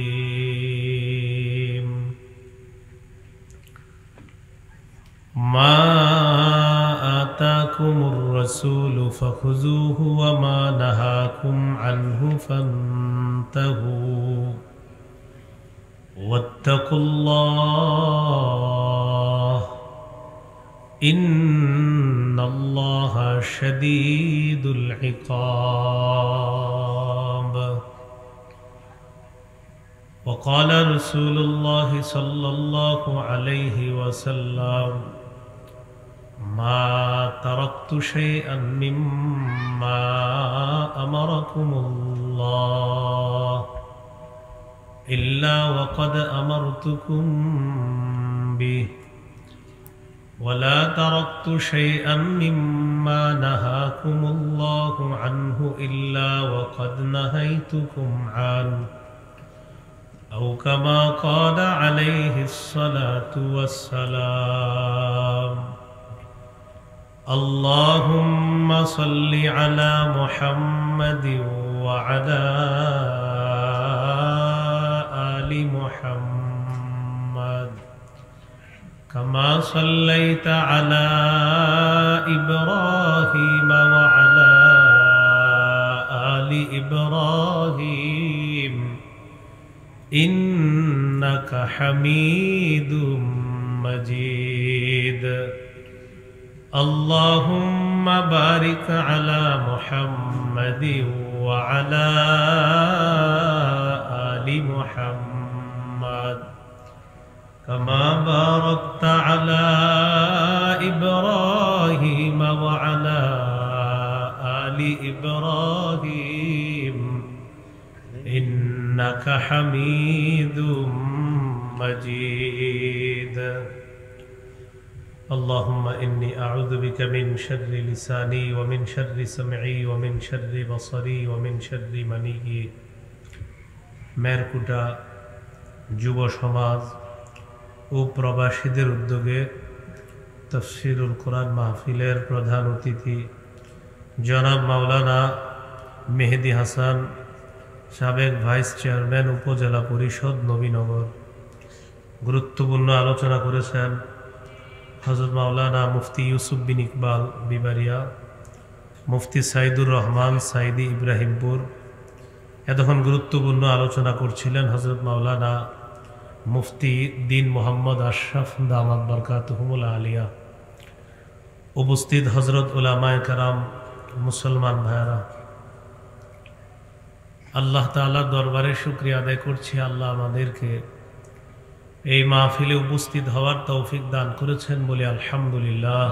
A: الرحيم. ما آتاكم الرسول فخذوه وما نهاكم عنه فانتهوا واتقوا الله إن الله شديد العقاب. وقال رسول الله صلى الله عليه وسلم ما تركت شيئا مما أمركم الله إلا وقد أمرتكم به ولا تركت شيئا مما نهاكم الله عنه إلا وقد نهيتكم عنه أو كما قال عليه الصلاة والسلام. اللهم صل على محمد وعلى محمد كما صليت على إبراهيم وعلى آل إبراهيم إنك حميد مجيد. اللهم بارك على محمد وعلى آل محمد كما باركت على إبراهيم وعلى آل إبراهيم إنك حميد مجيد. اللهم إني أعوذ بك من شر لساني ومن شر سمعي ومن شر بصري ومن شر مني. মেরকুটা যুব সমাজ ও প্রবাসীদের উদ্যোগে তাফসীরুল কোরআন মাহফিলের প্রধান অতিথি জনাব মাওলানা মেহেদি হাসান, সাবেক ভাইস চেয়ারম্যান উপজেলা পরিষদ নবীনগর, গুরুত্বপূর্ণ আলোচনা করেছেন হযরত মাওলানা মুফতি ইউসুফ বিন ইকবাল বিবারিয়া, মুফতি সাইদুর রহমান সাইদি ইব্রাহিমপুর। এতক্ষণ গুরুত্বপূর্ণ আলোচনা করছিলেন হযরত মাওলানা মুফতি দিন মোহাম্মদ আশরাফ দামাত বরকাতুহুমুল আলিয়া। উপস্থিত হযরত উলামায়ে কেরাম, মুসলমান ভাইরা, আল্লাহ তাআলার দরবারে শুকরিয়া আদায় করছি। আল্লাহ আমাদেরকে এই মাহফিলে উপস্থিত হওয়ার তৌফিক দান করেছেন বলে আলহামদুলিল্লাহ।